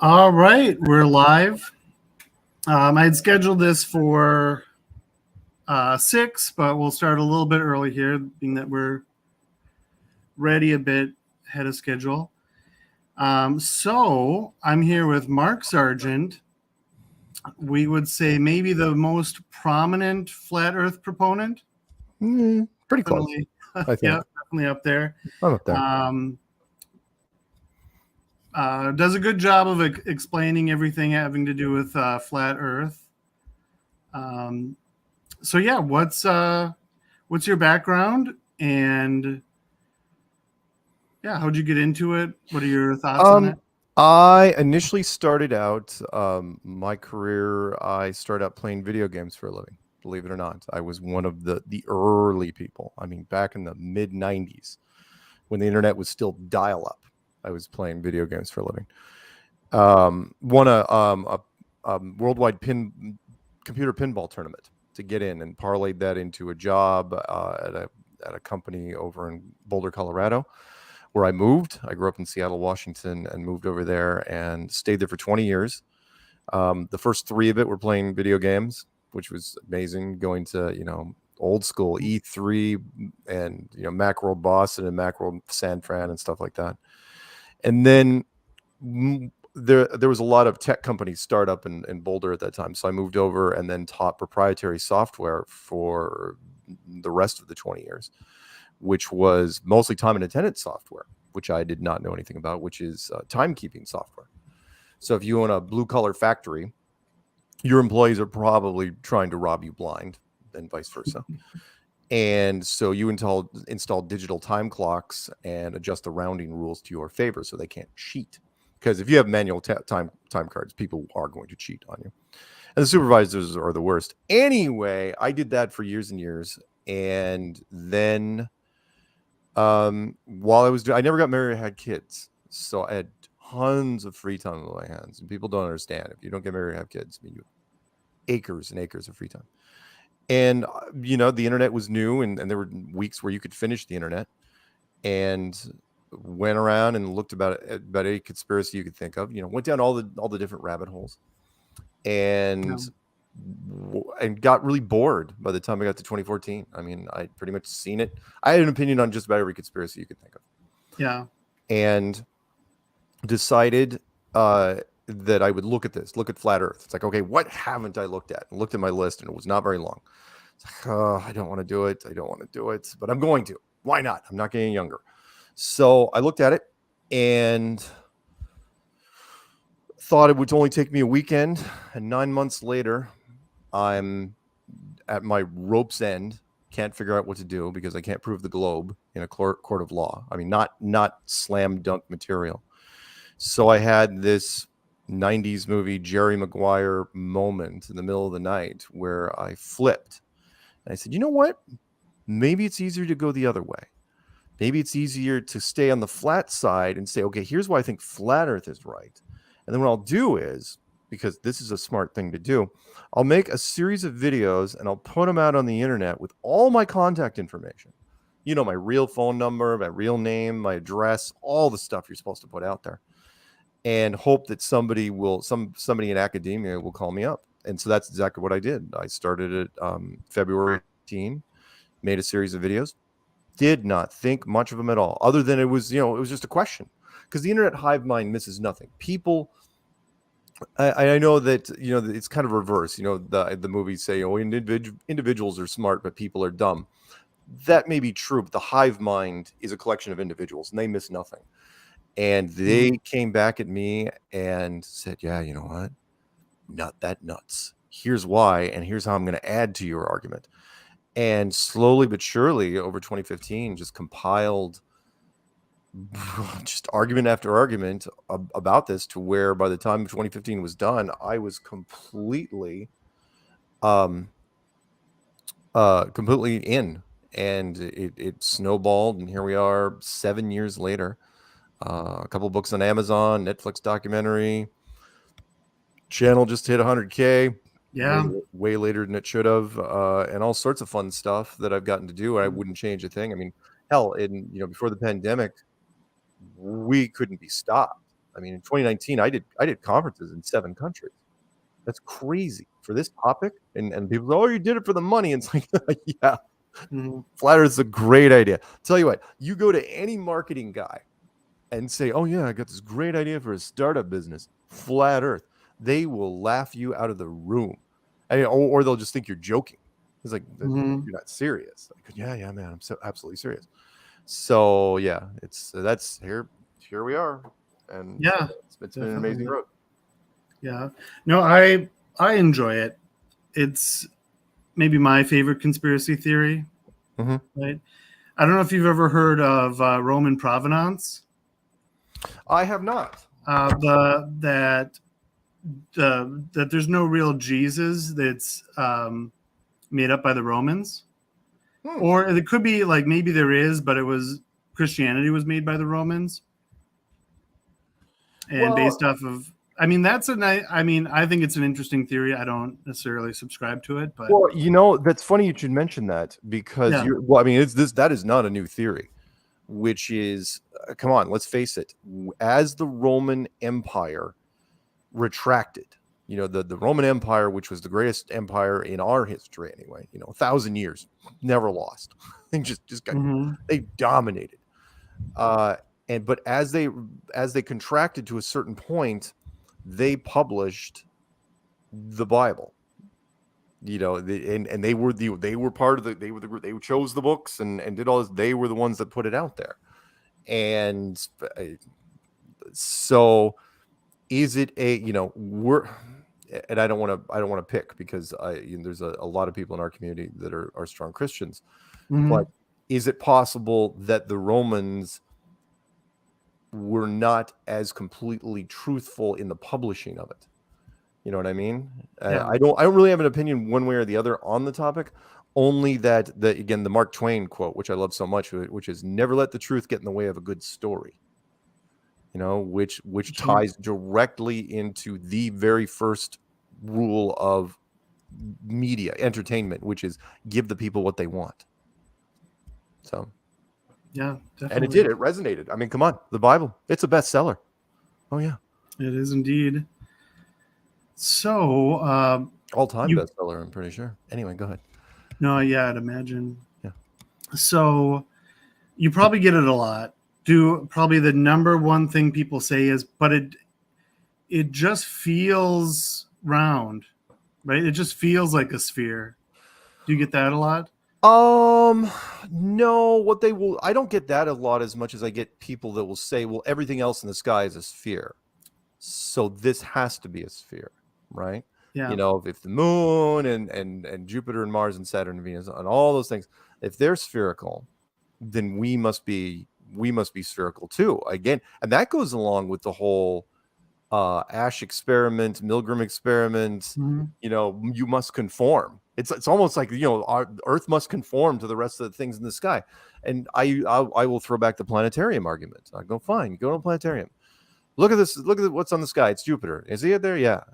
All right, we're live. I had scheduled this for 6, but we'll start a little bit early here, being that we're ready a bit ahead of schedule. So I'm here with Mark Sargent. We would say maybe the most prominent flat Earth proponent. Pretty close, Definitely, I think. yeah, definitely up there. I'm up there. Does a good job of explaining everything having to do with flat Earth. So yeah, what's your background, and yeah, how'd you get into it? What are your thoughts on it? I initially started out my career. I started out playing video games for a living. Believe it or not, I was one of the early people. I mean, back in the mid '90s, when the internet was still dial-up, I was playing video games for a living. Won a worldwide computer pinball tournament to get in, and parlayed that into a job at a company over in Boulder, Colorado, where I moved. I grew up in Seattle, Washington, and moved over there and stayed there for 20 years. The first 3 of it were playing video games, which was amazing. Going to old school E3 and Macworld Boston and Macworld San Fran and stuff like that. And then there was a lot of tech companies start up in Boulder at that time. So I moved over and then taught proprietary software for the rest of the 20 years, which was mostly time and attendance software, which I did not know anything about, which is timekeeping software. So if you own a blue collar factory, your employees are probably trying to rob you blind, and vice versa. And so you install digital time clocks and adjust the rounding rules to your favor so they can't cheat. Because if you have manual time cards, people are going to cheat on you. And the supervisors are the worst. Anyway, I did that for years and years. And then while I never got married, I had kids. So I had tons of free time on my hands. And people don't understand. If you don't get married and have kids, I mean, you have acres and acres of free time. And, the internet was new, and there were weeks where you could finish the internet, and went around and looked about any conspiracy you could think of, went down all the different rabbit holes, and got really bored by the time I got to 2014. I mean, I'd pretty much seen it. I had an opinion on just about every conspiracy you could think of. Yeah. And decided that I would look at flat Earth. It's like, okay, what haven't I looked at? And looked at my list, and it was not very long. It's like, oh, I don't want to do it. But I'm going to. Why not? I'm not getting younger. So I looked at it and thought it would only take me a weekend. And 9 months later, I'm at my rope's end. Can't figure out what to do because I can't prove the globe in a court of law. I mean, not slam dunk material. So I had this 90s movie Jerry Maguire moment in the middle of the night where I flipped. And I said, you know what? Maybe it's easier to go the other way. Maybe it's easier to stay on the flat side and say, okay, here's why I think flat Earth is right. And then what I'll do is, because this is a smart thing to do, I'll make a series of videos and I'll put them out on the internet with all my contact information. My real phone number, my real name, my address, all the stuff you're supposed to put out there. And hope that somebody in academia will call me up. And so that's exactly what I did. I started it February 18, made a series of videos. Did not think much of them at all, other than it was just a question. Because the internet hive mind misses nothing. People, I know that it's kind of reverse. The movies say, individuals are smart, but people are dumb. That may be true, but the hive mind is a collection of individuals, and they miss nothing. And they came back at me and said, yeah, you know what? Not that nuts. Here's why, and here's how I'm going to add to your argument. And slowly but surely, over 2015, just compiled just argument after argument about this, to where by the time 2015 was done, I was completely in. And it snowballed, and here we are 7 years later. A couple books on Amazon, Netflix documentary. Channel just hit 100K. Yeah. Way later than it should have. And all sorts of fun stuff that I've gotten to do. I wouldn't change a thing. I mean, hell, before the pandemic, we couldn't be stopped. I mean, in 2019, I did conferences in 7 countries. That's crazy for this topic. And people go, oh, you did it for the money. And it's like, yeah, flat Earth is a great idea. Tell you what, you go to any marketing guy and say, oh yeah, I got this great idea for a startup business, flat Earth. They will laugh you out of the room. I mean, or they'll just think you're joking. It's like, you're not serious. Like, yeah, man, I'm so absolutely serious. So yeah, that's here we are. And yeah, it's been an amazing road. Yeah, no, I enjoy it. It's maybe my favorite conspiracy theory. Right? I don't know if you've ever heard of Roman provenance. I have not. That there's no real Jesus that's made up by the Romans, or it could be like maybe there is, but Christianity was made by the Romans, and based off of. I mean, I think it's an interesting theory. I don't necessarily subscribe to it, but that's funny you should mention that because that is not a new theory, which is come on, let's face it. As the Roman Empire retracted, the Roman Empire, which was the greatest empire in our history anyway, 1,000 years, never lost. They just got they dominated. But as they contracted to a certain point, they published the Bible, and they were part of they chose the books and did all this. They were the ones that put it out there. And so is it we're, and I don't want to pick because there's a lot of people in our community that are strong Christians, but is it possible that the Romans were not as completely truthful in the publishing of it? You know what I mean? Yeah. I don't really have an opinion one way or the other on the topic, only that the Mark Twain quote, which I love so much, which is never let the truth get in the way of a good story. Which ties directly into the very first rule of media entertainment, which is give the people what they want. So yeah, definitely. And it resonated. I mean, come on, the Bible, it's a bestseller. Oh yeah, it is indeed. So all-time bestseller, I'm pretty sure. Anyway, go ahead. No, yeah, I'd imagine. Yeah. So you probably get it a lot. Probably the number one thing people say is, but it just feels round, right? It just feels like a sphere. Do you get that a lot? No, I don't get that a lot as much as I get people that will say, well, everything else in the sky is a sphere, so this has to be a sphere, right? Yeah. If the moon and Jupiter and Mars and Saturn and Venus and all those things, if they're spherical, then we must be spherical too. Again, and that goes along with the whole Ash experiment, Milgram experiment. You must conform. It's almost like our Earth must conform to the rest of the things in the sky. And I will throw back the planetarium argument. I go, fine, go to a planetarium. Look at this. Look at what's on the sky. It's Jupiter. Is it there? Yeah.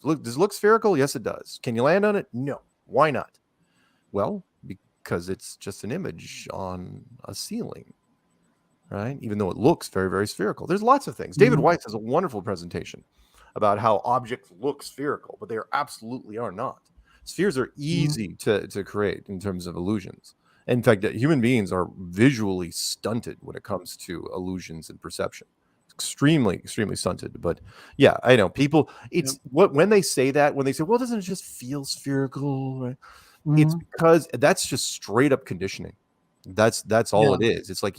Does it look spherical? Yes, it does. Can you land on it? No. Why not? Well, because it's just an image on a ceiling, right? Even though it looks very, very spherical. There's lots of things. David Weiss has a wonderful presentation about how objects look spherical, but they absolutely are not. Spheres are easy to create in terms of illusions. In fact, human beings are visually stunted when it comes to illusions and perception. Extremely, extremely stunted. But yeah, I know people. It's when they say, well, doesn't it just feel spherical? Right? It's because that's just straight up conditioning. That's all it is. It's like,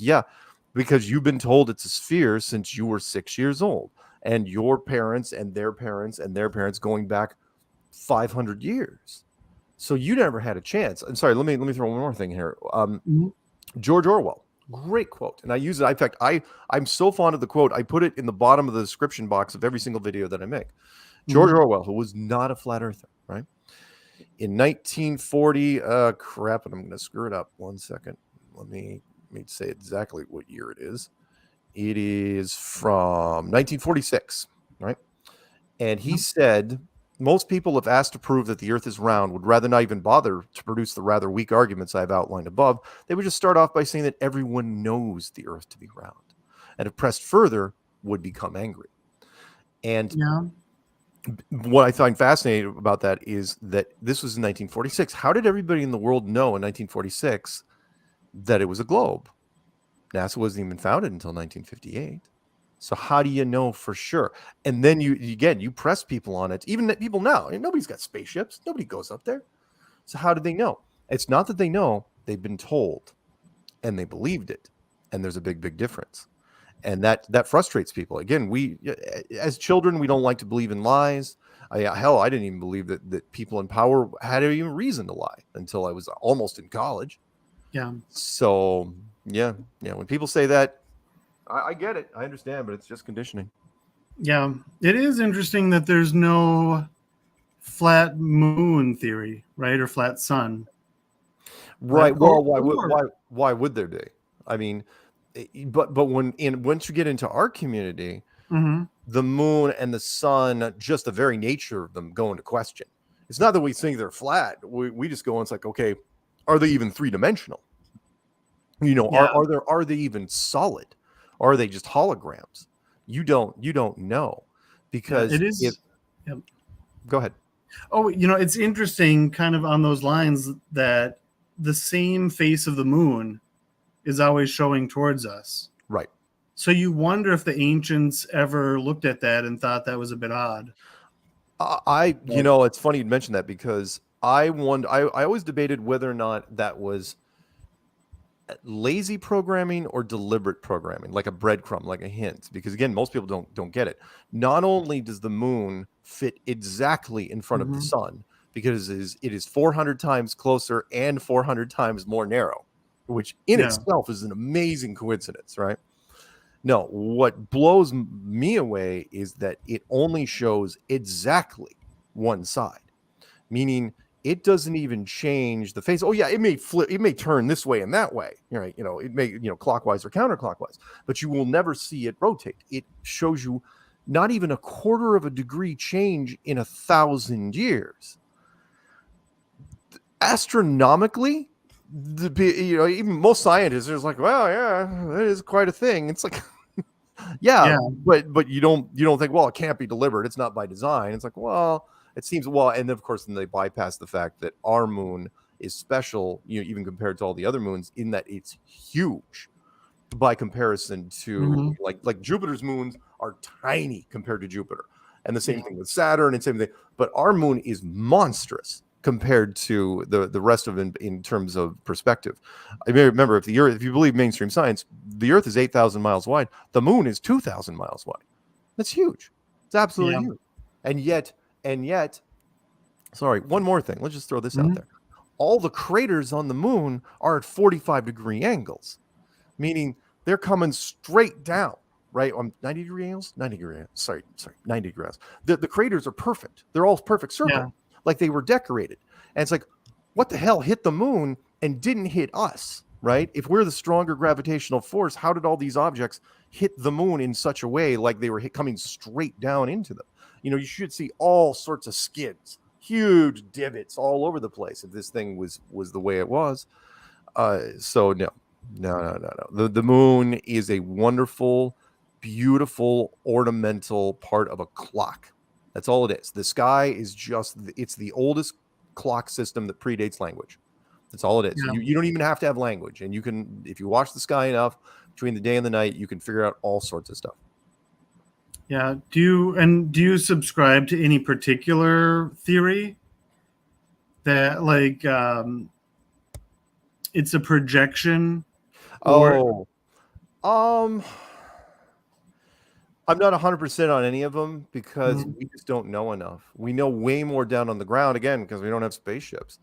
because you've been told it's a sphere since you were 6 years old, and your parents and their parents and their parents going back 500 years. So you never had a chance. I'm sorry. Let me throw one more thing here. George Orwell, great quote, and I use it. In fact, I'm so fond of the quote. I put it in the bottom of the description box of every single video that I make. George Orwell, who was not a flat earther, right? In 1940, crap, and I'm going to screw it up. 1 second. Let me say exactly what year it is. It is from 1946, right? And he said, most people, if asked to prove that the earth is round, would rather not even bother to produce the rather weak arguments I've outlined above. They would just start off by saying that everyone knows the earth to be round. And if pressed further, would become angry. And Yeah. what I find fascinating about that is that this was in 1946. How did everybody in the world know in 1946 that it was a globe? NASA wasn't even founded until 1958. So how do you know for sure? And then you press people on it. Even people now, nobody's got spaceships. Nobody goes up there. So how did they know? It's not that they know, they've been told and they believed it. And there's a big difference. And that frustrates people. Again, we as children, we don't like to believe in lies. I didn't even believe that people in power had even reason to lie until I was almost in college. Yeah. So yeah, when people say that, I get it. I understand, but it's just conditioning. Yeah. It is interesting that there's no flat moon theory, right? Or flat sun. Right. But, Well, why would there be? I mean, but once you get into our community, mm-hmm. the moon and the sun, just the very nature of them go into question. It's not that we think they're flat. We just go and it's like, okay, are they even three-dimensional? Are they even solid? Or are they just holograms? You don't know, because it is. Yep. Go ahead. Oh, it's interesting, kind of on those lines, that the same face of the moon is always showing towards us. Right. So you wonder if the ancients ever looked at that and thought that was a bit odd. It's funny you mentioned that, because I always debated whether or not that was lazy programming or deliberate programming, like a breadcrumb, like a hint, because again, most people don't get it. Not only does the moon fit exactly in front of the sun, because it is 400 times closer and 400 times more narrow, which in itself is an amazing coincidence, right? No, what blows me away is that it only shows exactly one side, meaning it doesn't even change the face. Oh yeah, it may flip, it may turn this way and that way, right? It may, clockwise or counterclockwise, but you will never see it rotate. It shows you not even a quarter of a degree change in 1,000 years. Astronomically, even most scientists are like, well, yeah, that is quite a thing. It's like, yeah, but you don't think, well, it can't be deliberate. It's not by design. It's like, well, it seems, and of course, then they bypass the fact that our moon is special, even compared to all the other moons, in that it's huge by comparison to like Jupiter's moons are tiny compared to Jupiter, and the same thing with Saturn, and same thing. But our moon is monstrous compared to the rest of it in terms of perspective. I mean, remember, if you believe mainstream science, the Earth is 8,000 miles wide. The moon is 2,000 miles wide. That's huge. It's absolutely huge. And yet, sorry, one more thing. Let's just throw this out there. All the craters on the moon are at 45-degree angles, meaning they're coming straight down, right? On 90-degree angles? 90-degree angles. Sorry, 90 degrees. The craters are perfect. They're all perfect circle, like they were decorated. And it's like, what the hell hit the moon and didn't hit us, right? If we're the stronger gravitational force, how did all these objects hit the moon in such a way like they were coming straight down into them? You should see all sorts of skids, huge divots all over the place if this thing was the way it was. So no. The moon is a wonderful, beautiful, ornamental part of a clock. That's all it is. The sky is it's the oldest clock system that predates language. That's all it is. Yeah. You don't even have to have language. And you can, if you watch the sky enough between the day and the night, you can figure out all sorts of stuff. Yeah. Do you subscribe to any particular theory that it's a projection? I'm not 100% on any of them because we just don't know enough. We know way more down on the ground, again, because we don't have spaceships.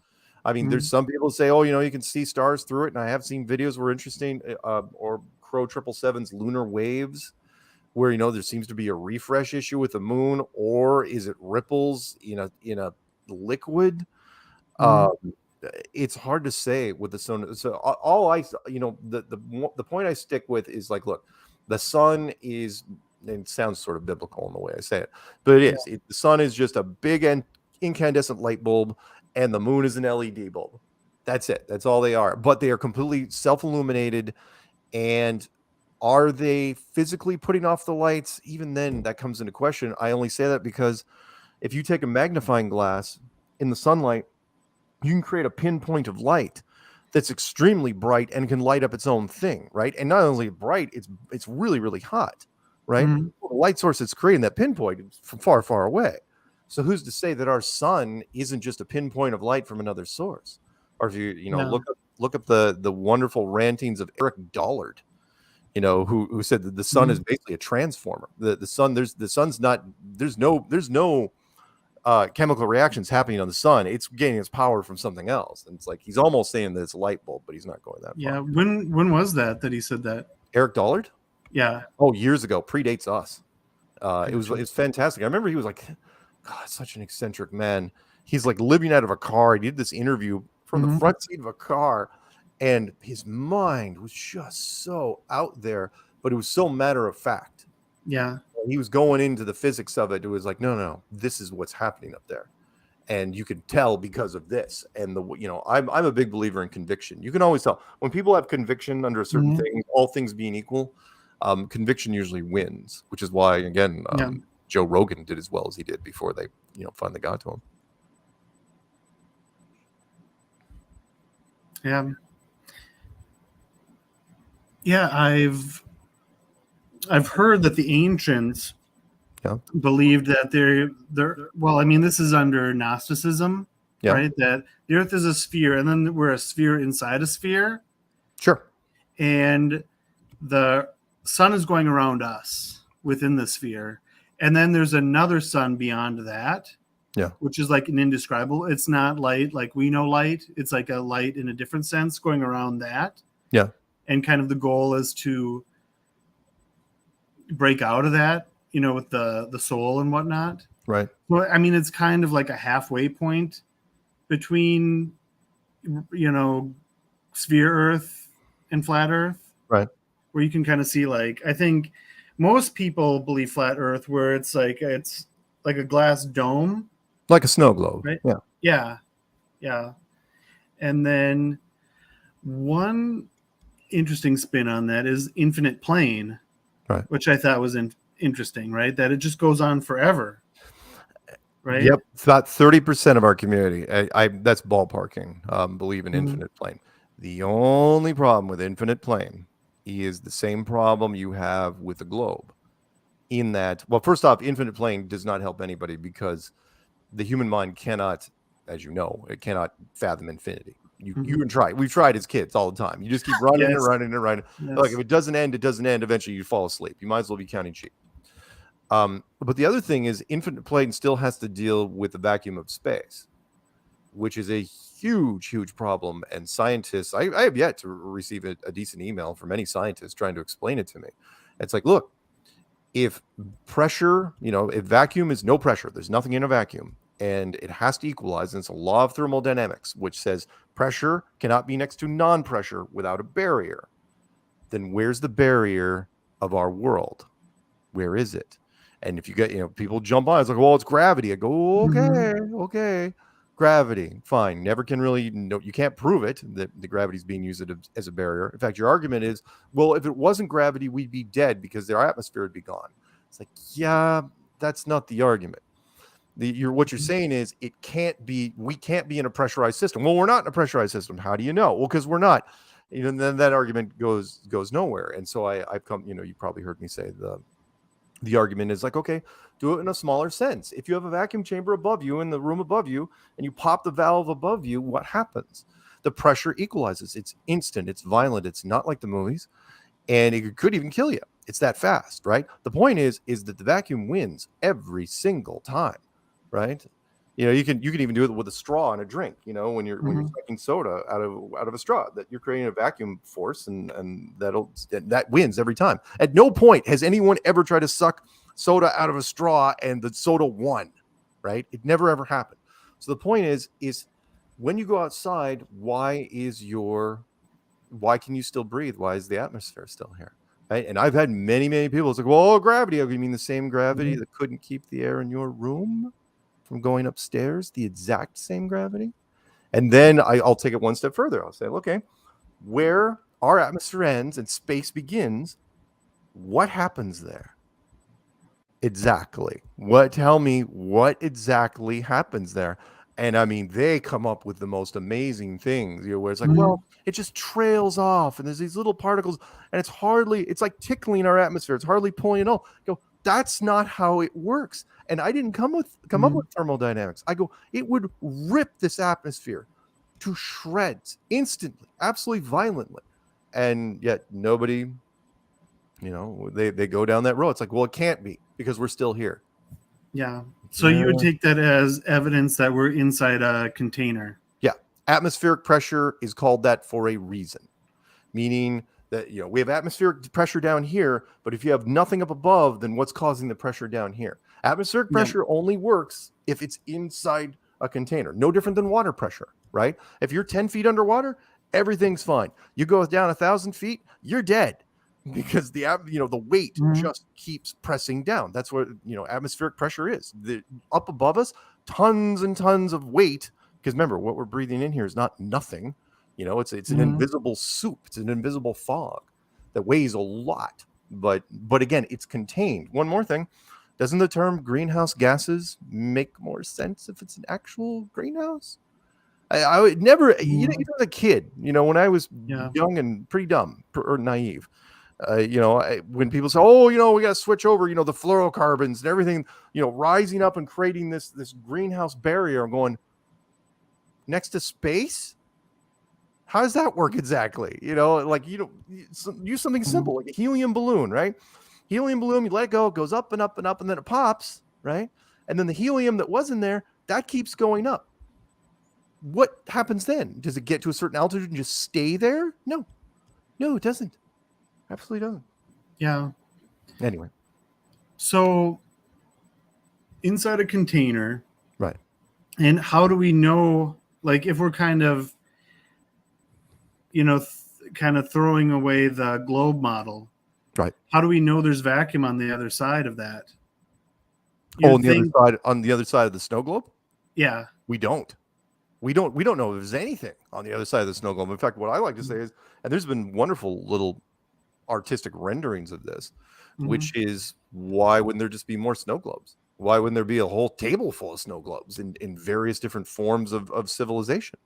I mean, there's some people say, oh, you can see stars through it. And I have seen videos where interesting, or Crow 777's lunar waves, where, there seems to be a refresh issue with the moon, or is it ripples in a liquid? It's hard to say with the sun. So all the point I stick with is like, look, the sun is, and it sounds sort of biblical in the way I say it, but it is. The sun is just a big incandescent light bulb, and the moon is an LED bulb. That's it. That's all they are. But they are completely self-illuminated, and Are they physically putting off the lights? Even then, that comes into question. I only say that because if you take a magnifying glass in the sunlight, you can create a pinpoint of light that's extremely bright and can light up its own thing, right? And not only bright, it's really, really hot, right? Mhm. The light source that's creating that pinpoint is from far, far away. So who's to say that our sun isn't just a pinpoint of light from another source? Or if you know, Yeah. look up the wonderful rantings of Eric Dollard, who said that the sun is basically a transformer. The sun's not there's no chemical reactions happening on the sun. It's gaining its power from something else. And it's like he's almost saying that it's a light bulb, but he's not going that Yeah. far. When was that he said that? Eric Dollard? Yeah. Oh, years ago, predates us. Gotcha. It's fantastic. I remember he was like, God, such an eccentric man. He's like living out of a car. He did this interview from the front seat of a car, and his mind was just so out there, but it was so matter of fact. Yeah. He was going into the physics of it. It was like, no, this is what's happening up there. And you can tell because of this. And I'm a big believer in conviction. You can always tell when people have conviction under a certain thing, all things being equal, conviction usually wins, which is why, again, Joe Rogan did as well as he did before they, finally got to him. Yeah. Yeah, I've heard that the ancients believed that they're well, I mean, this is under Gnosticism, right? That the earth is a sphere, and then we're a sphere inside a sphere. Sure. And the sun is going around us within the sphere. And then there's another sun beyond that. Yeah. Which is like an indescribable. It's not light like we know light. It's like a light in a different sense going around that. Yeah. And kind of the goal is to break out of that, with the soul and whatnot. Right. Well, I mean, it's kind of like a halfway point between, sphere Earth and flat Earth. Right. Where you can kind of see, like, I think most people believe flat Earth, where it's like a glass dome. Like a snow globe. Right? Yeah. Yeah. Yeah. And then one interesting spin on that is infinite plane, right? Which I thought was interesting, right? That it just goes on forever, right? Yep, it's about 30% of our community. That's ballparking. Believe in infinite plane. The only problem with infinite plane is the same problem you have with the globe. In that, well, first off, infinite plane does not help anybody because the human mind cannot, as you know, it cannot fathom infinity. You can try. We've tried as kids all the time. You just keep running and running and running. Yes. Like if it doesn't end, it doesn't end. Eventually, you fall asleep. You might as well be counting sheep. But the other thing is, infinite plane still has to deal with the vacuum of space, which is a huge, huge problem. And scientists, I have yet to receive a decent email from any scientist trying to explain it to me. It's like, look, if pressure, if vacuum is no pressure, there's nothing in a vacuum. And it has to equalize. And it's a law of thermodynamics, which says pressure cannot be next to non-pressure without a barrier. Then where's the barrier of our world? Where is it? And if you get, people jump on, it's like, well, it's gravity. I go, okay, gravity, fine. Never can really, you can't prove it that the gravity is being used as a barrier. In fact, your argument is, well, if it wasn't gravity, we'd be dead because our atmosphere would be gone. It's like, yeah, that's not the argument. What you're saying is we can't be in a pressurized system. Well, we're not in a pressurized system. How do you know? Well, because we're not. Then that argument goes nowhere. And so I've come, you probably heard me say the argument is like, okay, do it in a smaller sense. If you have a vacuum chamber above you in the room above you and you pop the valve above you, what happens? The pressure equalizes. It's instant. It's violent. It's not like the movies. And it could even kill you. It's that fast, right? The point is that the vacuum wins every single time. Right, you can even do it with a straw in a drink. When you're sucking soda out of a straw, that you're creating a vacuum force, and that wins every time. At no point has anyone ever tried to suck soda out of a straw and the soda won. Right, it never ever happened. So the point is when you go outside, why can you still breathe? Why is the atmosphere still here? Right? And I've had many people. It's like, well, gravity. Oh, you mean the same gravity that couldn't keep the air in your room from going upstairs, the exact same gravity? And then I'll take it one step further. I'll say, okay, where our atmosphere ends and space begins, What happens there? Exactly. Tell me what exactly happens there? And I mean, they come up with the most amazing things, where it's like, well, it just trails off and there's these little particles and it's like tickling our atmosphere. It's hardly pulling it all. Go, that's not how it works. And I didn't come up with thermodynamics. I go, it would rip this atmosphere to shreds instantly, absolutely violently. And yet nobody, they go down that road. It's like, well, it can't be because we're still here. Yeah. So you would take that as evidence that we're inside a container. Yeah. Atmospheric pressure is called that for a reason, meaning that, we have atmospheric pressure down here, but if you have nothing up above, then what's causing the pressure down here? Atmospheric pressure only works if it's inside a container. No different than water pressure, right? If you're 10 feet underwater, everything's fine. You go down 1,000 feet, you're dead. Because the weight just keeps pressing down. That's what atmospheric pressure is. Up above us, tons and tons of weight. Because remember, what we're breathing in here is not nothing. It's an invisible soup. It's an invisible fog that weighs a lot. But again, it's contained. One more thing: doesn't the term greenhouse gases make more sense if it's an actual greenhouse? I would never. Even as a kid, when I was young and pretty dumb or naive. When people say, "Oh, we got to switch over," the fluorocarbons and everything, rising up and creating this greenhouse barrier. I'm going, next to space. How does that work exactly? Use something simple like a helium balloon, right? Helium balloon, you let it go, it goes up and up and up, and then it pops, right? And then the helium that was in there, that keeps going up. What happens then? Does it get to a certain altitude and just stay there? No, it doesn't. Absolutely doesn't. Yeah. Anyway. So inside a container. Right. And how do we know, like, if we're kind of, kind of throwing away the globe model? Right. How do we know there's vacuum on the other side of that? On the other side of the snow globe? Yeah. We don't know if there's anything on the other side of the snow globe. In fact, what I like to say is, and there's been wonderful little artistic renderings of this, which is, why wouldn't there just be more snow globes? Why wouldn't there be a whole table full of snow globes in various different forms of civilization?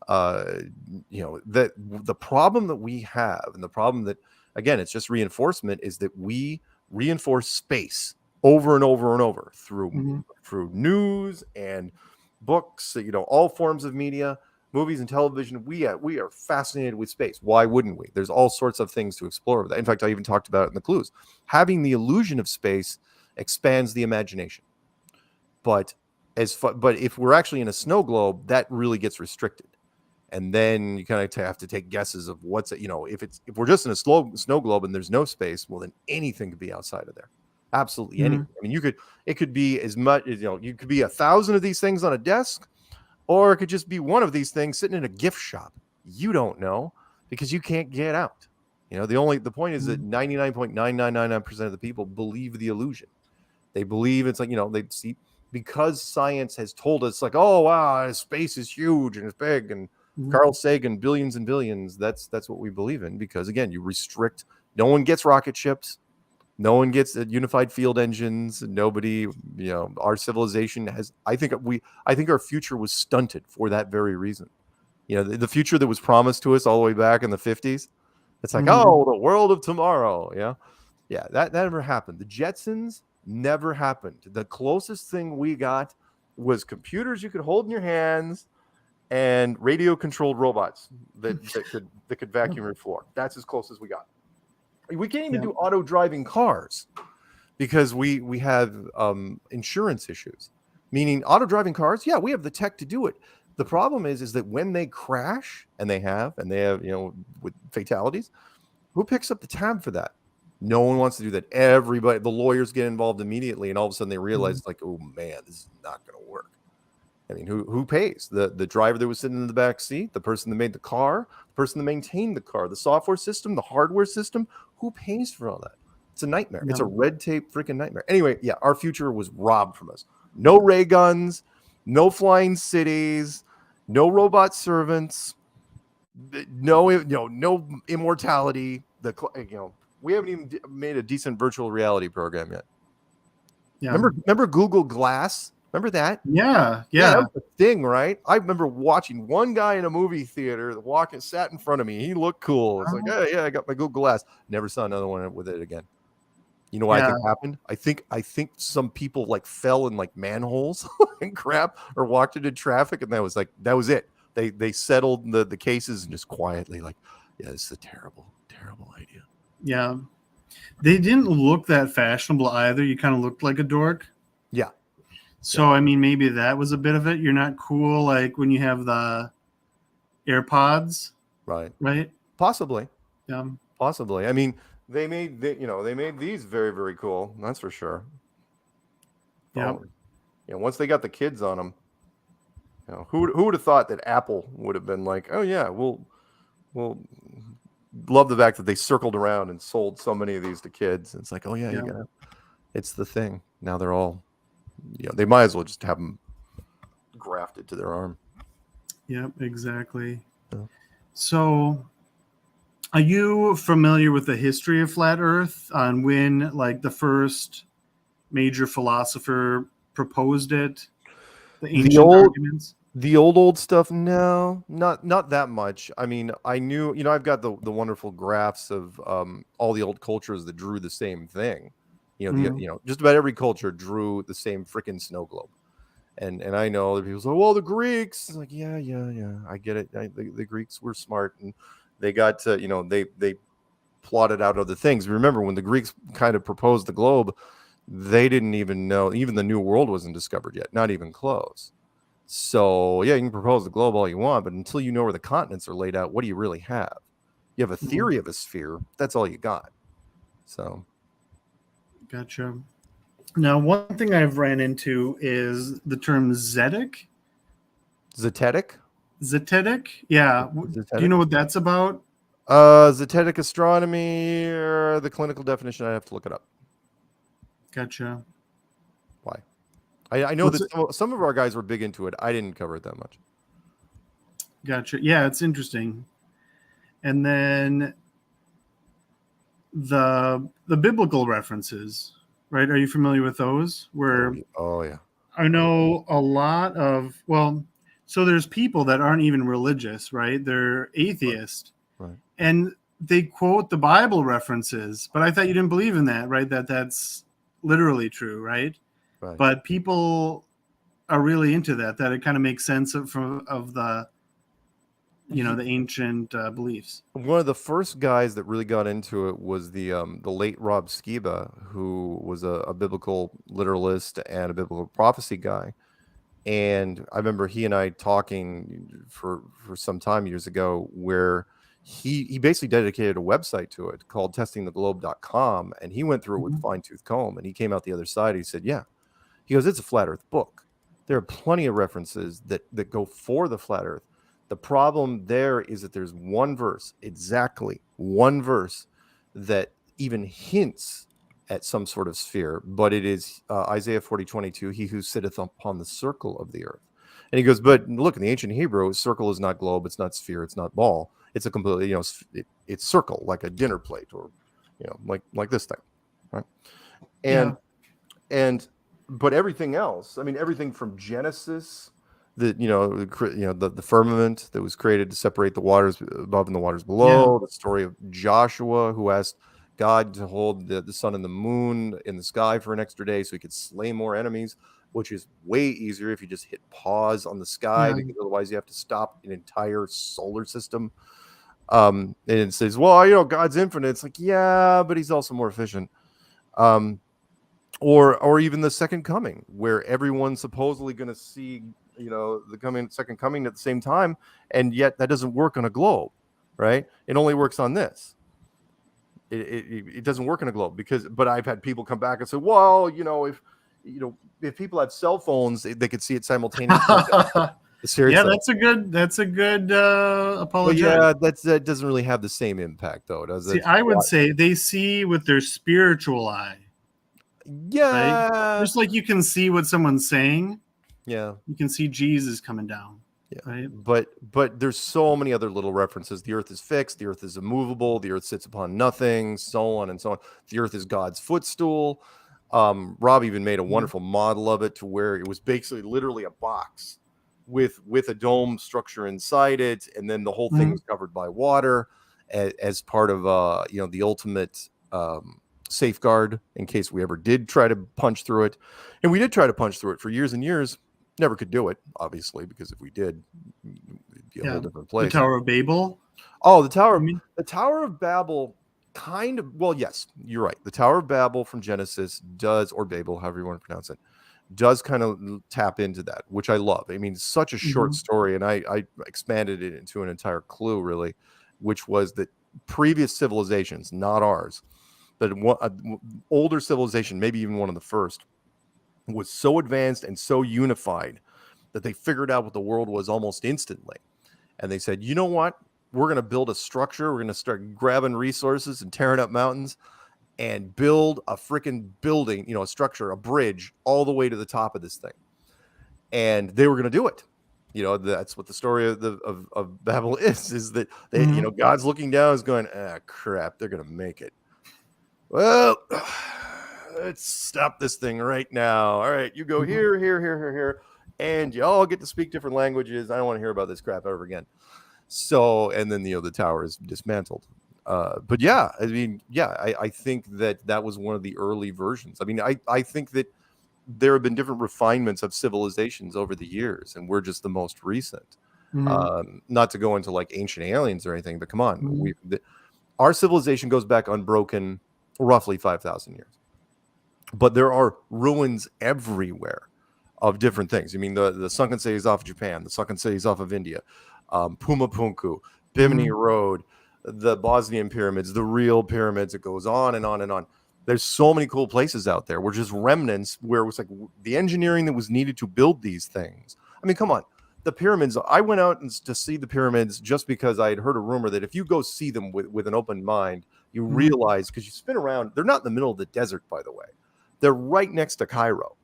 That the problem that we have, and the problem that, again, it's just reinforcement, is that we reinforce space over and over and over through news and books, all forms of media, movies and television. We are fascinated with space. Why wouldn't we? There's all sorts of things to explore with that. In fact, I even talked about it in the clues. Having the illusion of space expands the imagination. But if we're actually in a snow globe, that really gets restricted. And then you kind of have to take guesses of what's it. If we're just in a snow globe and there's no space, well, then anything could be outside of there. Absolutely anything. I mean, it could be as much as, you could be 1,000 of these things on a desk, or it could just be one of these things sitting in a gift shop. You don't know, because you can't get out. The point is that 99.9999% of the people believe the illusion. They believe it's like, they see, because science has told us, like, oh wow, space is huge and it's big, and Carl Sagan, billions and billions. That's what we believe in, because again, you restrict. No one gets rocket ships. No one gets unified field engines. Nobody, our civilization has. I think our future was stunted for that very reason. The future that was promised to us all the way back in the 50s. It's like, oh, the world of tomorrow. Yeah. That never happened. The Jetsons never happened. The closest thing we got was computers you could hold in your hands and radio-controlled robots that could vacuum your floor. That's as close as we got. We can't even do auto-driving cars because we have insurance issues. Meaning, auto-driving cars, we have the tech to do it. The problem is that when they crash, and they have, with fatalities, who picks up the tab for that? No one wants to do that. Everybody, the lawyers get involved immediately, and all of a sudden they realize, like, oh man, this is not going to work. I mean, who pays? The driver that was sitting in the back seat, the person that made the car, the person that maintained the car, the software system, the hardware system. Who pays for all that? It's a nightmare. It's a red tape freaking nightmare. Anyway, our future was robbed from us. No ray guns, no flying cities, no robot servants, no immortality. We haven't even made a decent virtual reality program yet. Yeah. Remember Google Glass? Remember that? Yeah. Yeah, that Yeah. was the thing, right? I remember watching one guy in a movie theater sat in front of me. He looked cool. It's like, hey, yeah, I got my Google Glass. Never saw another one with it again. You know what I think happened? I think some people like fell in like manholes and crap, or walked into traffic, and that was it. They settled the cases and just quietly like, yeah, this is a terrible, terrible idea. Yeah. They didn't look that fashionable either. You kind of looked like a dork. Yeah. So, I mean, maybe that was a bit of it. You're not cool like when you have the AirPods, Right. right? Possibly. Yeah. Possibly. I mean, they made these very, very cool. That's for sure. Yeah. Once they got the kids on them, who would have thought that Apple would have been like, oh yeah, we'll love the fact that they circled around and sold so many of these to kids. It's like, oh yeah, you gotta. It's the thing. Now they're all, they might as well just have them grafted to their arm. Yep, exactly. Yeah. So, are you familiar with the history of flat Earth on when, like, the first major philosopher proposed it? The ancient arguments? The old stuff, no, not that much. I mean, I knew, I've got the wonderful graphs of all the old cultures that drew the same thing. Just about every culture drew the same freaking snow globe. And I know that people say, well, the Greeks. It's like, yeah, I get it. The Greeks were smart, and they got to, they plotted out other things. Remember, when the Greeks kind of proposed the globe, they didn't even know, even the New World wasn't discovered yet, not even close. So, yeah, you can propose the globe all you want, but until you know where the continents are laid out, what do you really have? You have a theory of a sphere. That's all you got. So. Gotcha. Now, one thing I've ran into is the term zetic. Zetetic? Zetetic? Yeah. Zetetic? Do you know what that's about? Zetetic astronomy, or the clinical definition, I have to look it up. Gotcha. Why? I know that some of our guys were big into it. I didn't cover it that much. Gotcha. Yeah, it's interesting. And then the biblical references, right? Are you familiar with those? Oh yeah. I know a lot of, so there's people that aren't even religious, right? They're atheist. Right. And they quote the Bible references, but I thought you didn't believe in that, right? That's literally true, right? Right. But people are really into that it kind of makes sense of the, the ancient beliefs. One of the first guys that really got into it was the late Rob Skiba, who was a biblical literalist and a biblical prophecy guy. And I remember he and I talking for some time years ago, where he basically dedicated a website to it called testingtheglobe.com, and he went through it with a fine-tooth comb, and he came out the other side. He said, yeah, he goes, it's a flat earth book. There are plenty of references that go for the flat earth. The problem there is that there's exactly one verse that even hints at some sort of sphere, but it is Isaiah 40:22, he who sitteth upon the circle of the earth. And he goes, but look, in the ancient Hebrew, circle is not globe, it's not sphere, it's not ball. It's a completely, it's circle, like a dinner plate, or, like this thing, right? But everything else, I mean, everything from Genesis, the firmament that was created to separate the waters above and the waters below, the story of Joshua, who asked God to hold the sun and the moon in the sky for an extra day so he could slay more enemies, which is way easier if you just hit pause on the sky, because otherwise you have to stop an entire solar system. And it says, well, God's infinite. It's like, yeah, but he's also more efficient. Or even the second coming, where everyone's supposedly going to see, the second coming at the same time, and yet that doesn't work on a globe, right? It only works on this. It doesn't work on a globe, but I've had people come back and say, well, if people had cell phones, they could see it simultaneously. Seriously. Yeah, that's a good apology. Yeah, that doesn't really have the same impact, though, does it? I would say they see with their spiritual eye. Yeah. Right? Just like you can see what someone's saying. Yeah. You can see Jesus coming down. Yeah. Right. But there's so many other little references. The earth is fixed, the earth is immovable, the earth sits upon nothing, so on and so on. The earth is God's footstool. Rob even made a wonderful model of it to where it was basically literally a box with a dome structure inside it, and then the whole thing was covered by water as part of the ultimate safeguard in case we ever did try to punch through it. And we did try to punch through it for years and years. Never could do it, obviously, because if we did, it'd be a whole different place. The Tower of Babel. Oh, the Tower of Babel, kind of. Well, yes, you're right. The Tower of Babel from Genesis does, or Babel, however you want to pronounce it, does kind of tap into that, which I love. I mean, it's such a short story, and I expanded it into an entire clue, really, which was that previous civilizations, not ours, but older civilization, maybe even one of the first, was so advanced and so unified that they figured out what the world was almost instantly. And they said, you know what? We're going to build a structure. We're going to start grabbing resources and tearing up mountains and build a freaking building, a structure, a bridge all the way to the top of this thing. And they were going to do it. That's what the story of Babel is that they, God's looking down, is going, crap, they're going to make it. Well, let's stop this thing right now. All right, you go here, and you all get to speak different languages. I don't want to hear about this crap ever again. So, and then the tower is dismantled. But yeah, I mean, I think that was one of the early versions. I mean, I think that there have been different refinements of civilizations over the years, and we're just the most recent. Not to go into like ancient aliens or anything, but come on, our civilization goes back unbroken roughly 5,000 years. But there are ruins everywhere of different things. I mean, the sunken cities off of Japan, the sunken cities off of India, Pumapunku, Bimini Road, the Bosnian pyramids, the real pyramids. It goes on and on and on. There's so many cool places out there. We're just remnants where it was like the engineering that was needed to build these things. I mean, come on. The pyramids, I went out to see the pyramids just because I had heard a rumor that if you go see them with an open mind, you realize, because you spin around, they're not in the middle of the desert, by the way. They're right next to Cairo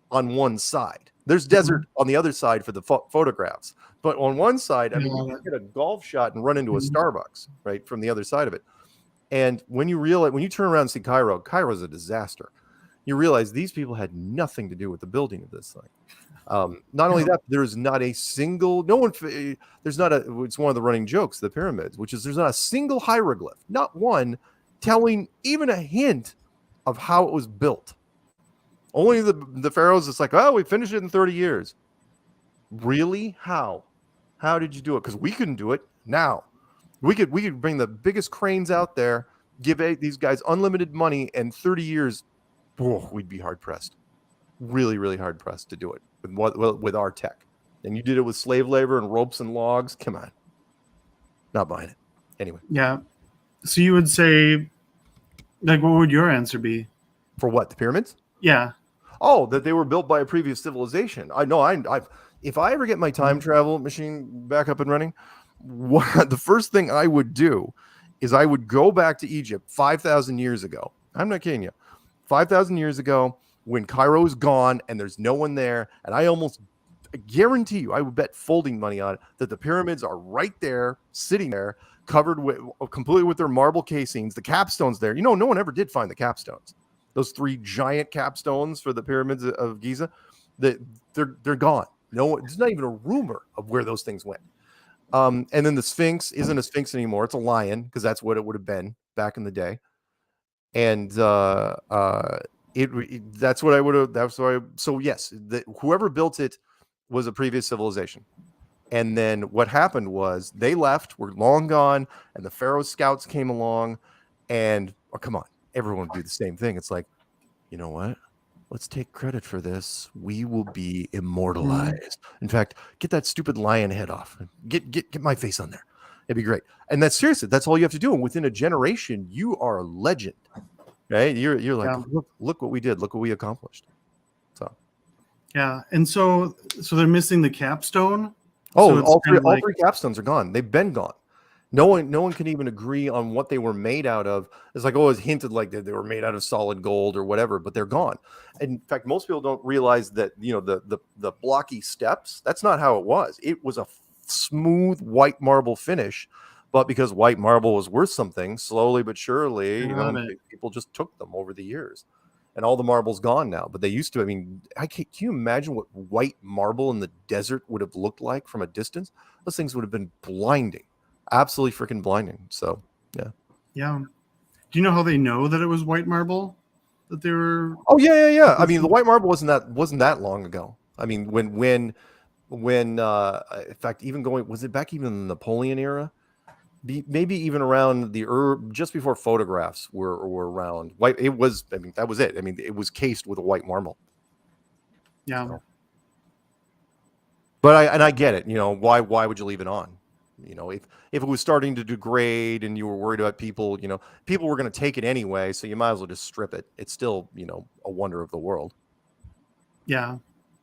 on one side. There's desert on the other side for the photographs. But on one side, I mean, you can get a golf shot and run into a Starbucks, right, from the other side of it. And when you turn around and see Cairo's a disaster. You realize these people had nothing to do with the building of this thing. Not only that, there's not a single, it's one of the running jokes, the pyramids, which is there's not a single hieroglyph, not one, telling even a hint of how it was built. Only the pharaohs, it's like, oh, we finished it in 30 years. Really? How did you do it? Because we couldn't do it. Now we could bring the biggest cranes out there, give these guys unlimited money, and 30 years, we'd be hard pressed, really, really hard pressed to do it with our tech. And you did it with slave labor and ropes and logs. Come on, not buying it. Anyway. Yeah. So you would say, like, what would your answer be? For what, the pyramids? Yeah. Oh, that they were built by a previous civilization. I know. If I ever get my time travel machine back up and running, the first thing I would do is I would go back to Egypt 5,000 years ago. I'm not kidding you. 5,000 years ago, when Cairo is gone and there's no one there, and I almost guarantee you, I would bet folding money on it, that the pyramids are right there, sitting there, covered completely with their marble casings. The capstones there. No one ever did find the capstones. Those 3 giant capstones for the pyramids of Giza, they're gone. There's not even a rumor of where those things went. And then the Sphinx isn't a Sphinx anymore. It's a lion, because that's what it would have been back in the day. And that's what I would have. So yes, whoever built it was a previous civilization. And then what happened was they left, were long gone, and the Pharaoh scouts came along, and come on, everyone would do the same thing. It's like, you know what? Let's take credit for this. We will be immortalized. In fact, get that stupid lion head off. Get my face on there. It'd be great. And that's seriously, that's all you have to do. And within a generation, you are a legend. Right? You're like, look what we did. Look what we accomplished. So yeah. And so they're missing the capstone. Oh, all three capstones are gone. They've been gone. No one can even agree on what they were made out of. It's like always hinted like they were made out of solid gold or whatever, but they're gone. And in fact, most people don't realize that the blocky steps. That's not how it was. It was a smooth white marble finish, but because white marble was worth something, slowly but surely, Got it. people just took them over the years, and all the marble's gone now. But they used to. I mean, can you imagine what white marble in the desert would have looked like from a distance? Those things would have been blinding. Absolutely freaking blinding. So Yeah. Do you know how they know that it was white marble that they were? oh yeah. I mean, the white marble wasn't that long ago. I mean, when in fact, even was it back even in the Napoleon era? Maybe even around just before photographs were around. White. It was. I mean, that was it. I mean, it was cased with a white marble. Yeah. So. But I get it. Why would you leave it on? If it was starting to degrade and you were worried about people, people were going to take it anyway, so you might as well just strip it. It's still, a wonder of the world. Yeah.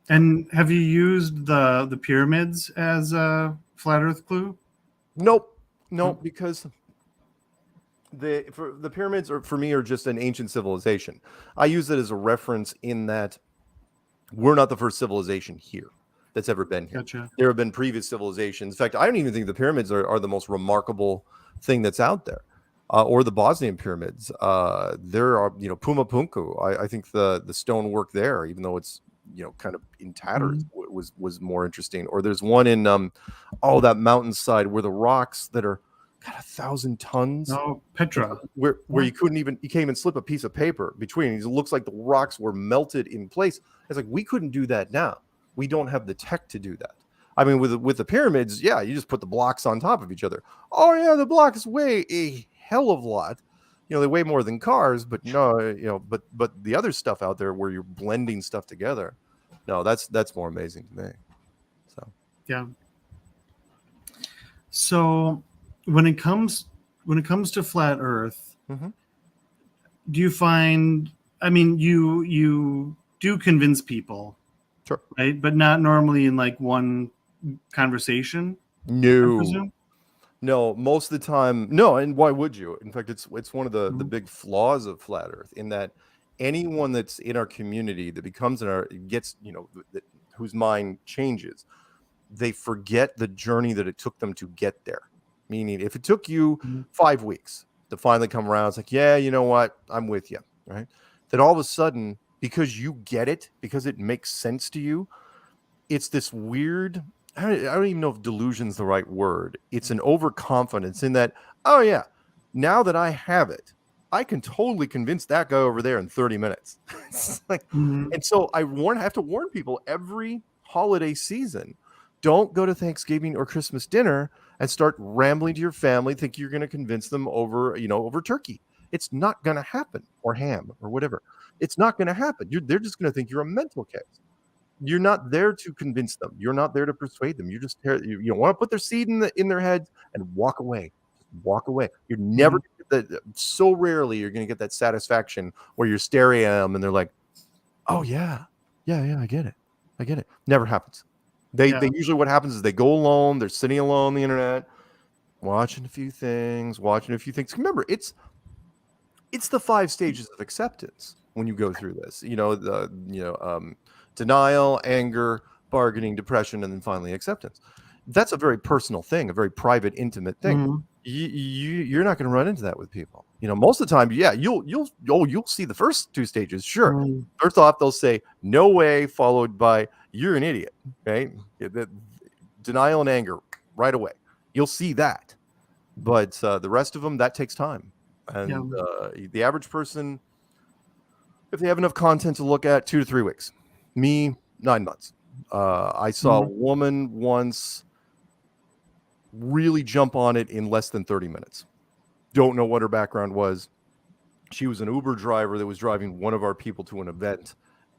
And have you used the pyramids as a flat Earth clue? Nope, because the pyramids for me are just an ancient civilization. I use it as a reference in that we're not the first civilization here that's ever been here. Gotcha. There have been previous civilizations. In fact, I don't even think the pyramids are the most remarkable thing that's out there, or the Bosnian pyramids. There are, Puma Punku. I think the stonework there, even though it's kind of in tatters, was more interesting. Or there's one in that mountainside where the rocks that are 1,000 tons. Oh, Petra. Where you can't even slip a piece of paper between. It looks like the rocks were melted in place. It's like we couldn't do that now. We don't have the tech to do that. I mean, with the pyramids, yeah, you just put the blocks on top of each other. Oh yeah, the blocks weigh a hell of a lot. They weigh more than cars, but no, but the other stuff out there where you're blending stuff together, no, that's more amazing to me. So yeah. So when it comes to flat Earth, do you find? I mean, you do convince people. Sure. Right, but not normally in like one conversation. No, most of the time, no. And why would you? In fact, it's one of the big flaws of flat Earth in that anyone that's in our community that becomes whose mind changes, they forget the journey that it took them to get there. Meaning, if it took you 5 weeks to finally come around, it's like, yeah, you know what, I'm with you, right? Then all of a sudden, because you get it, because it makes sense to you, it's this weird, I don't even know if delusion's the right word. It's an overconfidence in that, oh yeah, now that I have it, I can totally convince that guy over there in 30 minutes. And so I have to warn people every holiday season, don't go to Thanksgiving or Christmas dinner and start rambling to your family, think you're going to convince them over turkey. It's not going to happen, or ham or whatever. It's not going to happen. They're just going to think you're a mental case. You're not there to convince them. You're not there to persuade them. You're just there. You want to put their seed in their heads and walk away. Just walk away. You're never so rarely you're going to get that satisfaction where you're staring at them and they're like, "Oh yeah, I get it." Never happens. They usually, what happens is they go alone. They're sitting alone on the internet, watching a few things. Remember, it's the 5 stages of acceptance when you go through this. Denial, anger, bargaining, depression, and then finally acceptance. That's a very personal thing, a very private, intimate thing. You're not going to run into that with people. Most of the time, yeah, you'll see the first 2 stages. Sure. First off, they'll say no way, followed by you're an idiot. Right? Denial and anger right away. You'll see that, but the rest of them, that takes time. And the average person, if they have enough content to look at, 2 to 3 weeks. Me, 9 months. I saw a woman once really jump on it in less than 30 minutes. Don't know what her background was. She was an Uber driver that was driving one of our people to an event.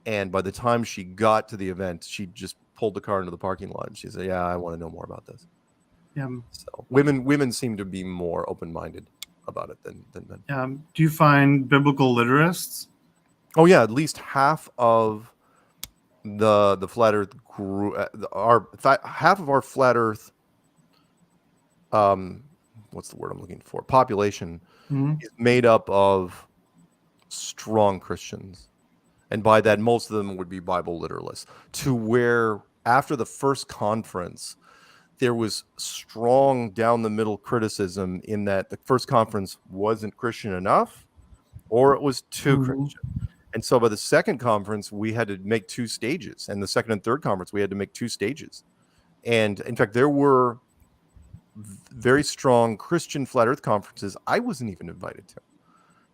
And by the time she got to the event, she just pulled the car into the parking lot. And she said, yeah, I want to know more about this. Yeah. So women seem to be more open-minded about it than men. Do you find biblical literasts? Oh yeah, at least half of the flat Earth half of our flat Earth what's the word I'm looking for? Population Mhm. is made up of strong Christians. And by that, most of them would be Bible literalists, to where after the first conference, there was strong down the middle criticism in that the first conference wasn't Christian enough or it was too Mhm. Christian. And so by the second conference, we had to make 2 stages. And the second and third conference, we had to make 2 stages. And in fact, there were very strong Christian flat earth conferences I wasn't even invited to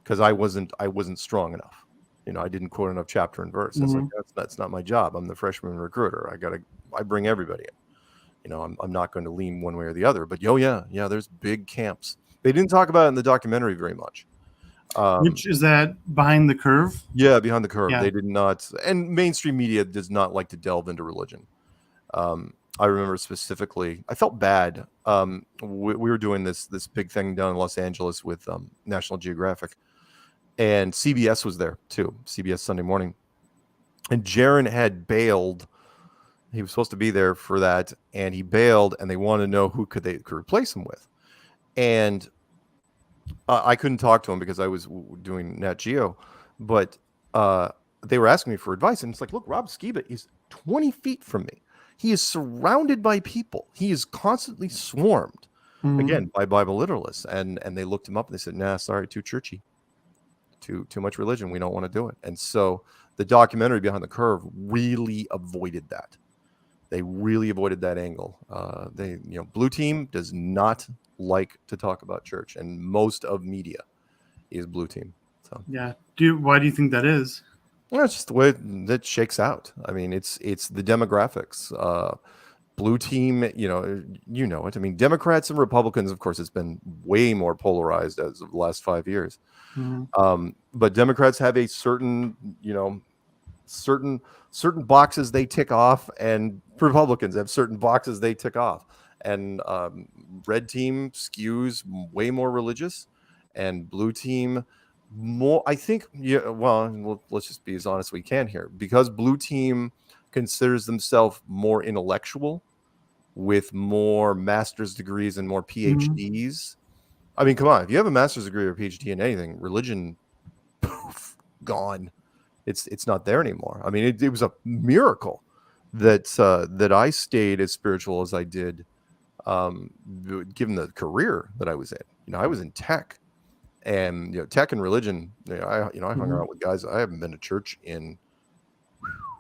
because I wasn't strong enough. I didn't quote enough chapter and verse. It's like Mhm. that's not my job. I'm the freshman recruiter. I bring everybody in. I'm not going to lean one way or the other. But yeah, there's big camps. They didn't talk about it in the documentary very much. Which is that Behind the Curve? Yeah, Behind the Curve. Yeah. They did not, and mainstream media does not like to delve into religion. I remember specifically, I felt bad. We were doing this big thing down in Los Angeles with National Geographic, and CBS was there too. CBS Sunday Morning, and Jaron had bailed. He was supposed to be there for that, and he bailed, and they wanted to know who could replace him with, and I couldn't talk to him because I was doing Nat Geo, but they were asking me for advice, and it's like, look, Rob Skiba is 20 feet from me. He is surrounded by people. He is constantly swarmed, Mhm. again, by Bible literalists, and they looked him up and they said, nah, sorry, too churchy, too much religion. We don't want to do it. And so the documentary Behind the Curve really avoided that. They really avoided that angle. Blue Team does not like to talk about church, and most of media is Blue Team. So Yeah. Why do you think that is? well, it's just the way that shakes out. I mean, it's the demographics. Blue Team, you know it. I mean, Democrats and Republicans, of course, it's been way more polarized as of the last 5 years. Mhm. But Democrats have a certain boxes they tick off, and Republicans have certain boxes they tick off. And Red Team skews way more religious, and Blue Team more. I think, yeah. Well, let's just be as honest as we can here, because Blue Team considers themselves more intellectual, with more master's degrees and more Mhm. PhDs. I mean, come on, if you have a master's degree or PhD in anything, religion, poof, gone. It's not there anymore. I mean, it was a miracle that I stayed as spiritual as I did, given the career that I was in. I was in tech, and tech and religion. I hung Mhm. out with guys. I haven't been to church in,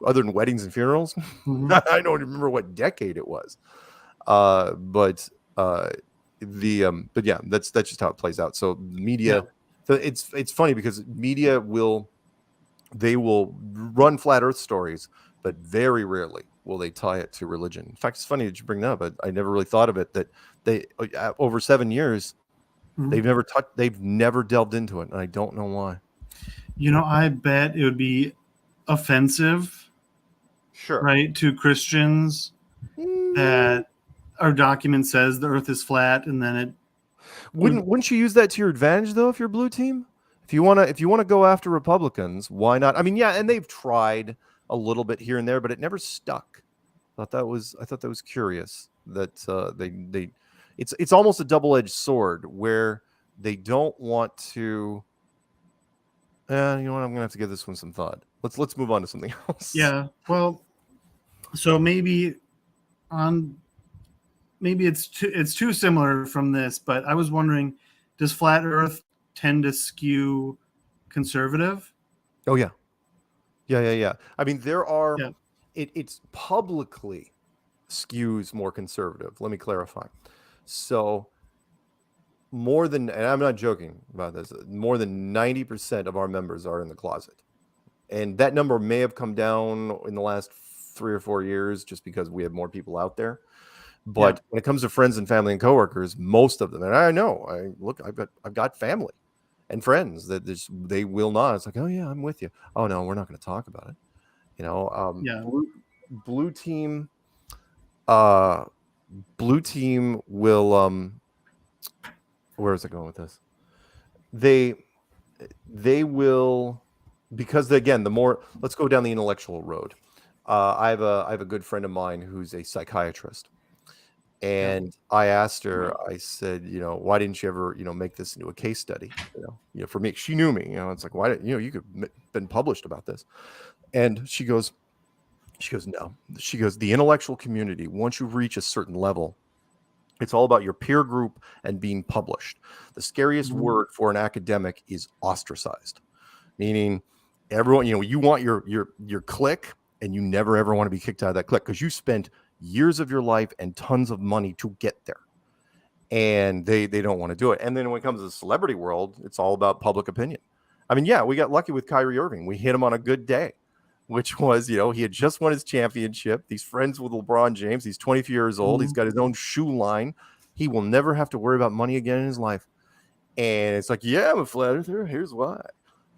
other than weddings and funerals. Mhm. I don't remember what decade it was. But yeah, that's just how it plays out. So Yeah. media. So it's funny because media will run flat earth stories, but very rarely will they tie it to religion. In fact, it's funny that you bring that up. I never really thought of it, that they over 7 years Mhm. they've never delved into it, and I don't know why. I bet it would be offensive, Sure. right, to Christians that our document says the earth is flat, and then it would. Wouldn't you use that to your advantage though if you're Blue Team? If you wanna go after Republicans, why not? I mean, yeah, and they've tried a little bit here and there, but it never stuck. I thought that was curious that they it's almost a double-edged sword where they don't want to. You know what? I'm gonna have to give this one some thought. Let's move on to something else. Yeah. Well, so on maybe it's too similar from this, but I was wondering, does flat Earth tend to skew conservative? Oh yeah. Yeah. I mean, there are. Yeah. It's publicly skews more conservative. Let me clarify. So more than, and I'm not joking about this, more than 90% of our members are in the closet. And that number may have come down in the last 3 or 4 years just because we have more people out there. Yeah. But when it comes to friends and family and coworkers, most of them, and I know, I've got family and friends that they will not. It's like, oh yeah, I'm with you. Oh no, we're not going to talk about it. Yeah. Blue Team, Blue Team will. Where is it going with this? They will, because again, the more, let's go down the intellectual road. I have a good friend of mine who's a psychiatrist, And I asked her, I said, why didn't you ever, make this into a case study? For me, she knew me, it's like, why didn't, you could have been published about this. And she goes, no. She goes, the intellectual community, once you reach a certain level, it's all about your peer group and being published. The scariest word for an academic is ostracized, meaning everyone, you want your clique, and you never ever want to be kicked out of that clique because you spent years of your life and tons of money to get there, and they don't want to do it. And then when it comes to the celebrity world, it's all about public opinion. I mean, yeah, we got lucky with Kyrie Irving. We hit him on a good day, which was, he had just won his championship. He's friends with LeBron James. He's 24 years old. He's got his own shoe line. He will never have to worry about money again in his life. And it's like, yeah, I'm a flat earther. Here's why.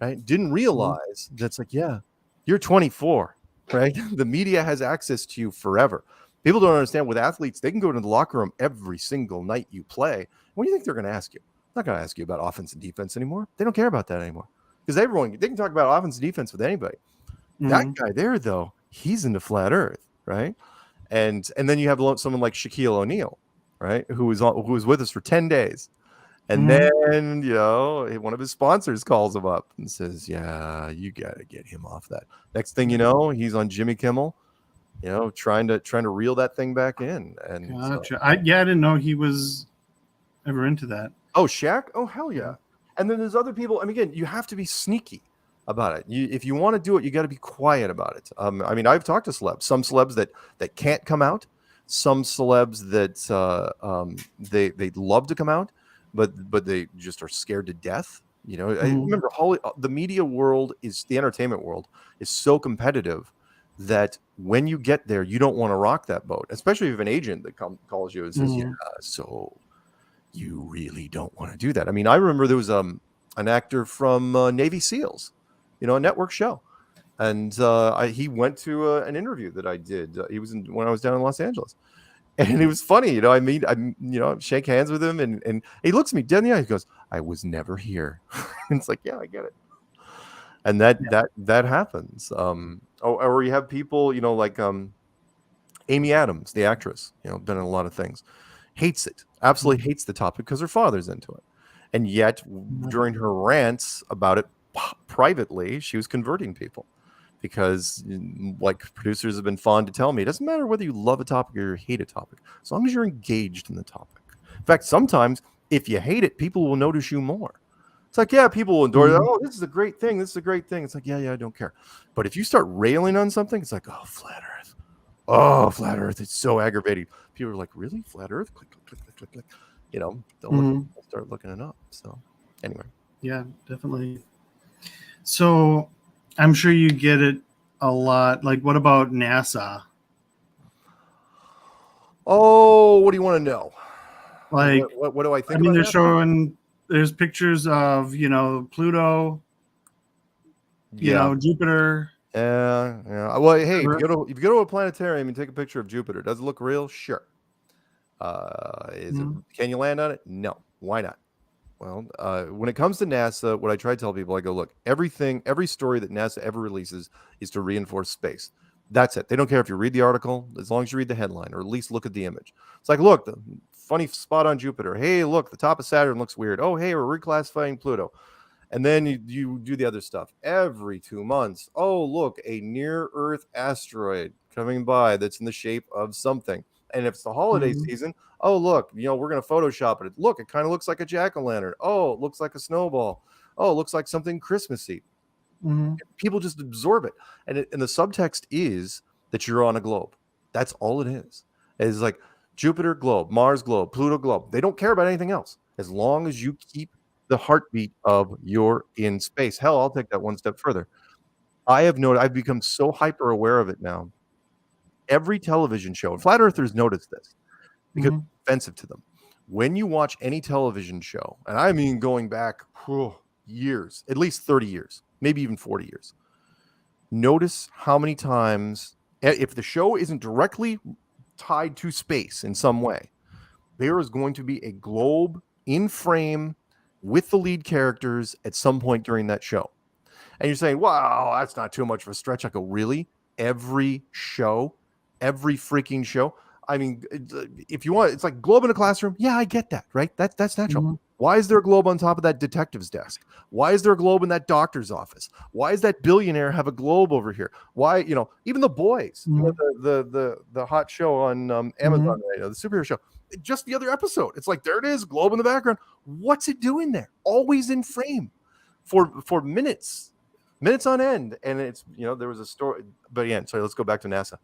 Right? Didn't realize that's like, yeah, you're 24, right? The media has access to you forever. People don't understand with athletes, they can go into the locker room every single night you play. What do you think they're going to ask you? They're not going to ask you about offense and defense anymore. They don't care about that anymore because they can talk about offense and defense with anybody. That guy there, though, he's into flat earth, right? And then you have someone like Shaquille O'Neal, right, who was with us for 10 days. And then, one of his sponsors calls him up and says, yeah, you got to get him off that. Next thing you know, he's on Jimmy Kimmel, trying to reel that thing back in. And gotcha. I didn't know he was ever into that. Oh, Shaq? Oh, hell yeah. And then there's other people. I mean, again, you have to be sneaky about it. If you want to do it, you got to be quiet about it. I mean, I've talked to celebs, some celebs that can't come out, some celebs that they'd love to come out, but they just are scared to death. I remember the media world the entertainment world is so competitive that when you get there, you don't want to rock that boat, especially if you have an agent that calls you and says, yeah, so you really don't want to do that. I mean, I remember there was an actor from Navy SEALs, a network show. And he went to an interview that I did. He was when I was down in Los Angeles. And it was funny, I shake hands with him, and he looks me dead in the eye. He goes, "I was never here." And it's like, yeah, I get it. And that happens. Or you have people, like Amy Adams, the actress, been in a lot of things, hates it, absolutely hates the topic because her father's into it, and yet during her rants about it privately, she was converting people. Because, like producers have been fond to tell me, it doesn't matter whether you love a topic or you hate a topic, as long as you're engaged in the topic. In fact, sometimes if you hate it, people will notice you more. It's like, yeah, people will endorse it. Oh, this is a great thing. This is a great thing. It's like, yeah, I don't care. But if you start railing on something, it's like, oh, flat Earth. Oh, flat Earth. It's so aggravating. People are like, really? Flat Earth? Click, click, click, click, click. They'll start looking it up. So, anyway. Yeah, definitely. So, I'm sure you get it a lot. Like, what about NASA? Oh, what do you want to know? Like, what do I think? I mean, about there's pictures of, Pluto, Jupiter. Yeah. Well, hey, if you go to a planetarium and take a picture of Jupiter, does it look real? Sure. Can you land on it? No. Why not? Well, when it comes to NASA, what I try to tell people, I go, look, every story that NASA ever releases is to reinforce space. That's it. They don't care if you read the article, as long as you read the headline or at least look at the image. It's like, look, the funny spot on Jupiter. Hey, look, the top of Saturn looks weird. Oh, hey, we're reclassifying Pluto. And then you do the other stuff every 2 months. Oh, look, a near-Earth asteroid coming by that's in the shape of something. And if it's the holiday season, oh, look, we're going to Photoshop it. Look, it kind of looks like a jack-o'-lantern. Oh, it looks like a snowball. Oh, it looks like something Christmassy. People just absorb it. And the subtext is that you're on a globe. That's all it is. It's like Jupiter globe, Mars globe, Pluto globe. They don't care about anything else as long as you keep the heartbeat of you're in space. Hell, I'll take that one step further. I've become so hyper aware of it now. Every television show, and flat earthers notice this because it's offensive to them. When you watch any television show, and I mean going back years, at least 30 years, maybe even 40 years, notice how many times, if the show isn't directly tied to space in some way, there is going to be a globe in frame with the lead characters at some point during that show. And you're saying, wow, that's not too much of a stretch. I go, really? Every freaking show? I mean, if you want, it's like globe in a classroom. Yeah, I get that, right? That's natural. Mm-hmm. Why is there a globe on top of that detective's desk? Why is there a globe in that doctor's office? Why does that billionaire have a globe over here? Why, even The Boys, the hot show on Amazon right now, the superhero show, just the other episode, it's like, there it is, globe in the background. What's it doing there? Always in frame for minutes on end. And it's, there was a story, but again, sorry, let's go back to NASA.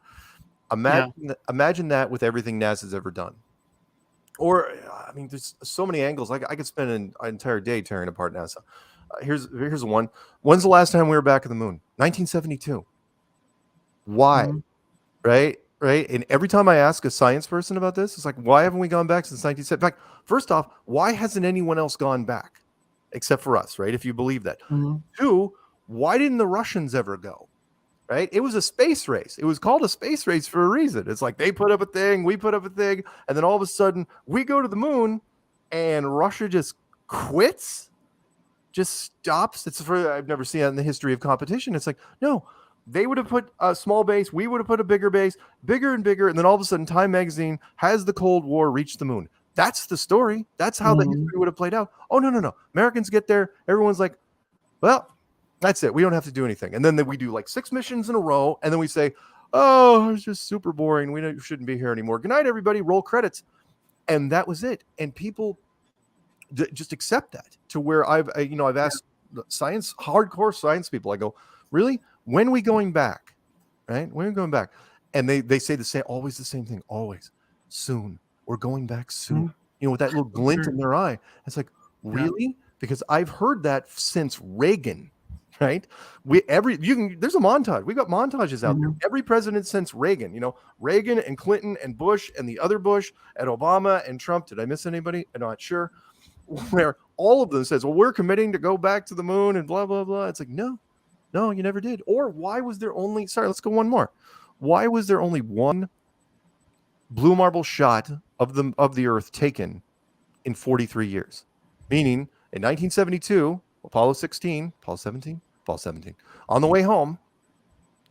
Imagine that with everything NASA's ever done. Or, I mean, there's so many angles. Like, I could spend an entire day tearing apart NASA. Here's one. When's the last time we were back at the moon? 1972. Why? Mm-hmm. Right? And every time I ask a science person about this, it's like, why haven't we gone back since 1970? In fact, first off, why hasn't anyone else gone back except for us, right? If you believe that. Mm-hmm. 2, why didn't the Russians ever go? Right? It was a space race. It was called a space race for a reason. It's like they put up a thing, we put up a thing, and then all of a sudden we go to the moon and Russia just quits, just stops. I've never seen that in the history of competition. It's like, no, they would have put a small base, we would have put a bigger base, bigger and bigger, and then all of a sudden Time Magazine has the Cold War reach the moon. That's the story. That's how the history would have played out. Oh, no. Americans get there. Everyone's like, well, that's it. We don't have to do anything. And then we do like 6 missions in a row. And then we say, oh, it's just super boring. We shouldn't be here anymore. Good night, everybody. Roll credits. And that was it. And people just accept that, to where I've asked hardcore science people. I go, really? When are we going back? Right? When are we going back? And they say always the same thing. Always. Soon. We're going back soon. Mm-hmm. With that little glint in their eye. It's like, really? Yeah. Because I've heard that since Reagan. Right? There's a montage. We got montages out there. Every president since Reagan, Reagan and Clinton and Bush and the other Bush and Obama and Trump. Did I miss anybody? I'm not sure. Where all of them says, well, we're committing to go back to the moon and blah, blah, blah. It's like, no, you never did. Or why was there only, let's go one more. Why was there only one blue marble shot of the Earth taken in 43 years? Meaning in 1972, Apollo 17, on the way home,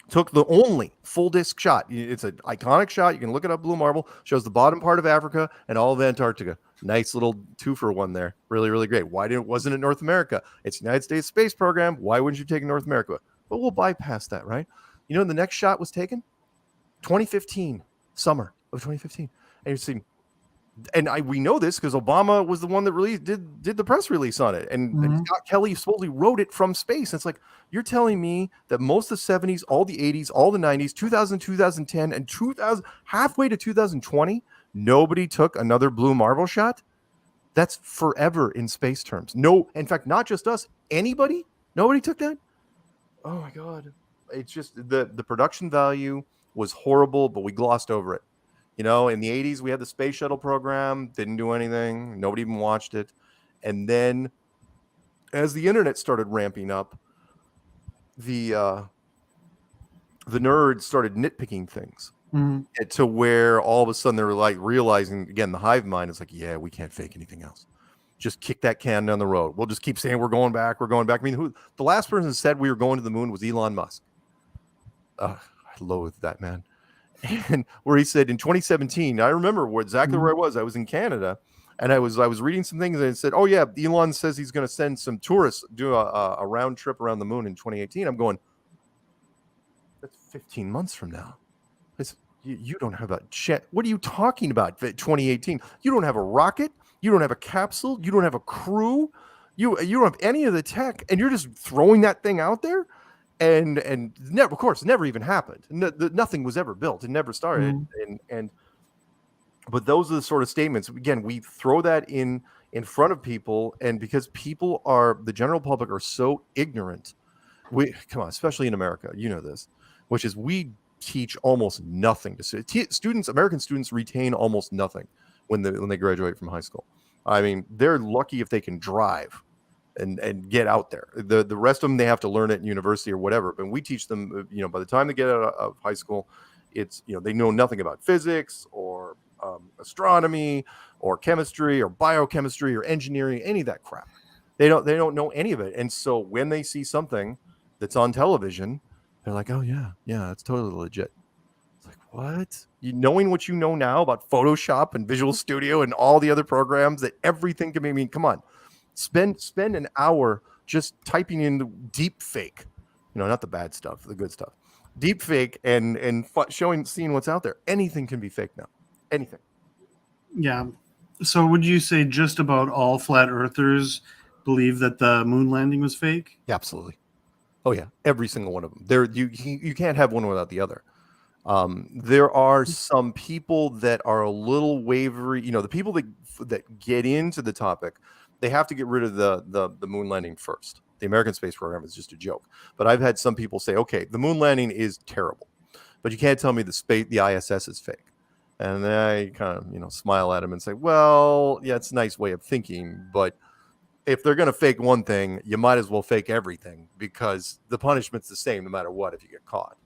took the only full disc shot. It's an iconic shot. You can look it up. Blue marble shows the bottom part of Africa and all of Antarctica. Nice little 2-for-1 there. Really, really great. Wasn't it North America? It's the United States Space Program. Why wouldn't you take North America? But we'll bypass that, right? The next shot was taken 2015, summer of 2015. And you see, we know this because Obama was the one that did the press release on it, and Scott Kelly supposedly wrote it from space. And it's like, you're telling me that most of the 70s, all the 80s, all the 90s, 2000, 2010, and 2000, halfway to 2020, nobody took another blue marble shot? That's forever in space terms. No, in fact, not just us. Anybody? Nobody took that? Oh my God. It's just the production value was horrible, but we glossed over it. In the 80s, we had the space shuttle program, didn't do anything. Nobody even watched it. And then as the internet started ramping up, the nerds started nitpicking things to where all of a sudden they were like realizing, again, the hive mind is like, yeah, we can't fake anything else. Just kick that can down the road. We'll just keep saying we're going back. I mean, the last person that said we were going to the moon was Elon Musk. I loathe that man. And where he said in 2017, I remember exactly where I was. I was in Canada, and I was reading some things, and it said, "Oh yeah, Elon says he's going to send some tourists do a round trip around the moon in 2018." I'm going, that's 15 months from now. You don't have a jet. What are you talking about? 2018. You don't have a rocket. You don't have a capsule. You don't have a crew. You don't have any of the tech, and you're just throwing that thing out there. And never, of course, never even happened. Nothing was ever built. It never started. But those are the sort of statements. Again, we throw that in front of people, and because the general public are so ignorant, especially in America, this, which is we teach almost nothing to students. American students retain almost nothing when they graduate from high school. I mean, they're lucky if they can drive and get out there. The rest of them, they have to learn it in university or whatever. But we teach them, by the time they get out of high school, it's, they know nothing about physics or astronomy or chemistry or biochemistry or engineering, any of that crap. They don't know any of it. And so when they see something that's on television, they're like, oh yeah, it's totally legit. It's like, what? Knowing what you know now about Photoshop and Visual Studio and all the other programs that everything can be. I mean, come on, spend an hour just typing in deep fake, not the bad stuff, the good stuff, deep fake, and seeing what's out there. Anything can be fake now. Anything. Yeah. So would you say just about all flat earthers believe that the moon landing was fake? Yeah, absolutely. Oh yeah, every single one of them. There, you can't have one without the other. There are some people that are a little wavery. The people that get into the topic, they have to get rid of the moon landing first. The American space program is just a joke. But I've had some people say, okay, the moon landing is terrible, but you can't tell me the ISS is fake. And then I kind of smile at them and say, well, yeah, it's a nice way of thinking, but if they're going to fake one thing, you might as well fake everything, because the punishment's the same no matter what if you get caught.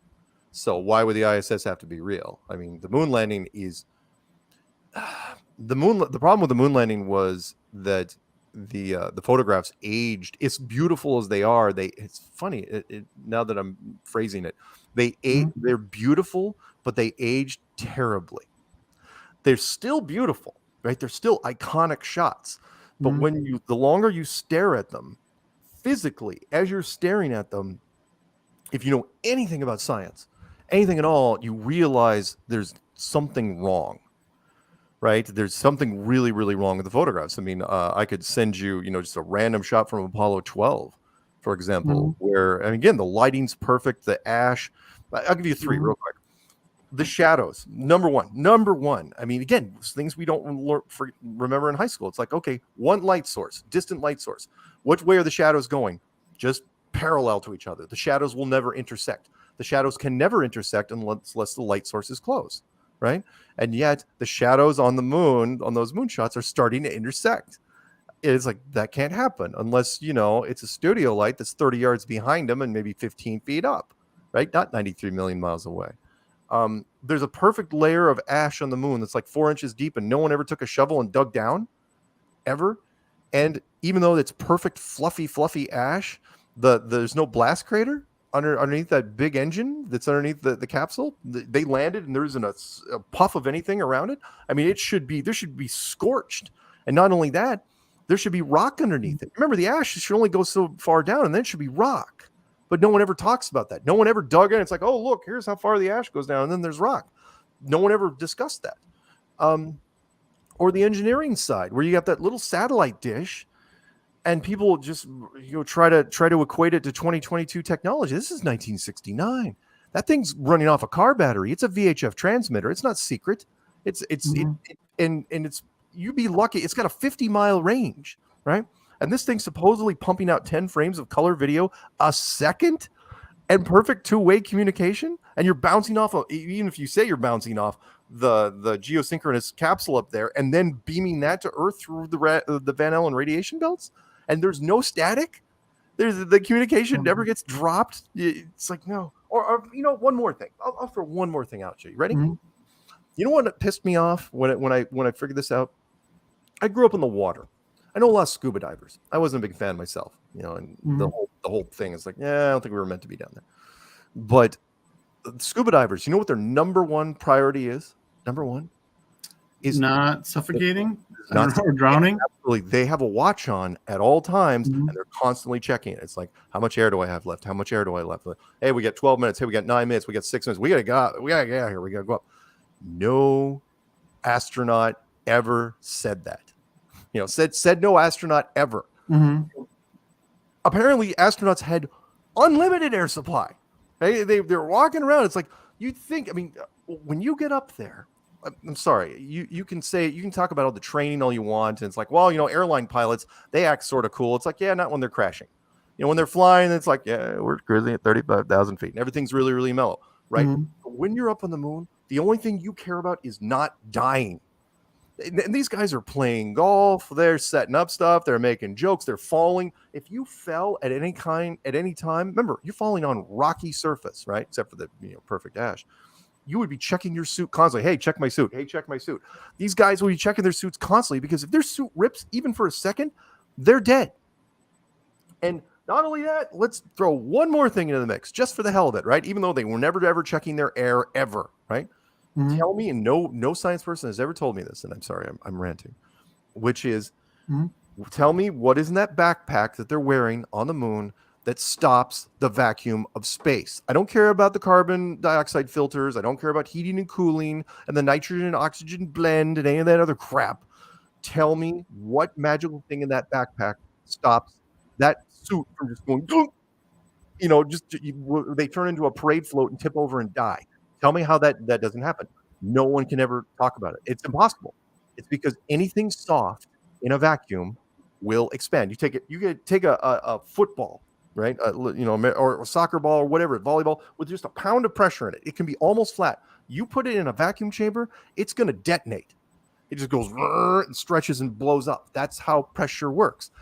So why would the ISS have to be real? I mean, the moon landing is the problem with the moon landing was that the photographs aged. It's beautiful as they are. It's funny now that I'm phrasing it. They're beautiful, but they aged terribly. They're still beautiful, right? They're still iconic shots. But when the longer you stare at them physically, as you're staring at them, if you know anything about science, anything at all, you realize there's something wrong, right? There's something really, really wrong with the photographs. I mean, I could send you, just a random shot from Apollo 12, for example, where, and again, the lighting's perfect, the ash. I'll give you three real quick. The shadows, number one. I mean, again, things we don't remember in high school. It's like, okay, one light source, distant light source. Which way are the shadows going? Just parallel to each other. The shadows will never intersect. The shadows can never intersect unless the light source is close, right? And yet the shadows on the moon, on those moon shots, are starting to intersect. It's like, that can't happen unless, it's a studio light that's 30 yards behind them and maybe 15 feet up, right? Not 93 million miles away. There's a perfect layer of ash on the moon that's like 4 inches deep, and no one ever took a shovel and dug down ever. And even though it's perfect, fluffy ash, there's no blast crater underneath that big engine that's underneath the capsule. They landed and there isn't a puff of anything around it. I mean, there should be scorched. And not only that, there should be rock underneath it. Remember, the ash should only go so far down, and then it should be rock. But no one ever talks about that. No one ever dug in. It's like, oh, look, here's how far the ash goes down, and then there's rock. No one ever discussed that. Or the engineering side, where you got that little satellite dish, and people just try to equate it to 2022 technology. This is 1969. That thing's running off a car battery. It's a VHF transmitter. It's not secret. It's you'd be lucky. It's got a 50-mile range, right? And this thing's supposedly pumping out 10 frames of color video a second and perfect two-way communication. And you're bouncing off of, even if you say you're bouncing off the geosynchronous capsule up there and then beaming that to Earth through the Van Allen radiation belts. And there's no static. The communication never gets dropped. It's like, no. Or one more thing. I'll throw one more thing out to you. Ready? Mm-hmm. You know what pissed me off when I figured this out? I grew up in the water. I know a lot of scuba divers. I wasn't a big fan myself, and the whole thing is like, I don't think we were meant to be down there. But scuba divers, you know what their number one priority is? Number one is not suffocating, or drowning. Absolutely, they have a watch on at all times, and they're constantly checking it. It's like, how much air do I have left? How much air do I have left? Hey, we got 12 minutes. Hey, we got 9 minutes. We got 6 minutes. We gotta get out here. We gotta go up. No astronaut ever said that. Said no astronaut ever. Mm-hmm. Apparently, astronauts had unlimited air supply. They're walking around. It's like, you'd think, when you get up there, I'm sorry, you can talk about all the training all you want. And it's like, well, airline pilots, they act sort of cool. It's like, yeah, not when they're crashing. When they're flying, it's like, yeah, we're cruising at 35,000 feet and everything's really, really mellow, right? Mm-hmm. But when you're up on the moon, the only thing you care about is not dying. And these guys are playing golf. They're setting up stuff. They're making jokes. They're falling. If you fell at any time, remember, you're falling on rocky surface, right? Except for the perfect ash. You would be checking your suit constantly. Hey, check my suit. Hey, check my suit. These guys will be checking their suits constantly because if their suit rips even for a second, they're dead. And not only that, let's throw one more thing into the mix just for the hell of it, right? Even though they were never ever checking their air ever. right? Mhm. Tell me, and no science person has ever told me this, and I'm sorry, I'm ranting, which is, Mhm. tell me what is in that backpack that they're wearing on the moon that stops the vacuum of space. I don't care about the carbon dioxide filters. I don't care about heating and cooling and the nitrogen and oxygen blend and any of that other crap. Tell me what magical thing in that backpack stops that suit from just going, they turn into a parade float and tip over and die. Tell me how that doesn't happen. No one can ever talk about it. It's impossible. It's because anything soft in a vacuum will expand. You could take a football, right? Or a soccer ball or whatever, volleyball, with just a pound of pressure in it. It can be almost flat. You put it in a vacuum chamber, it's going to detonate. It just goes and stretches and blows up. That's how pressure works.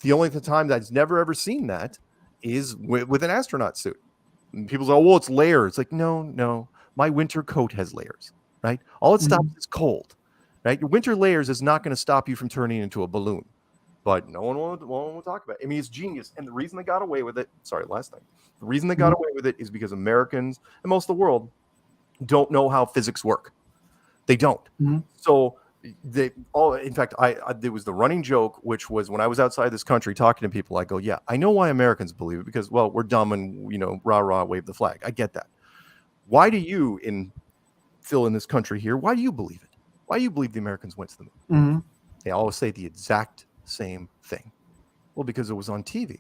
The only time that's never ever seen that is with an astronaut suit. And people say, "Oh, well, it's layers." It's like, no. My winter coat has layers, right? All it stops is cold, right? Your winter layers is not going to stop you from turning into a balloon. But no one will talk about it. I mean, it's genius. And the reason they got away with it, last thing. The reason they got away with it is because Americans and most of the world don't know how physics work. They don't. So in fact, there was the running joke, which was when I was outside this country talking to people, I go, yeah, I know why Americans believe it, because, well, we're dumb and, rah, wave the flag. I get that. Why do you fill in this country here? Why do you believe it? Why do you believe the Americans went to the moon? They always say the exact same thing. Well, because it was on TV.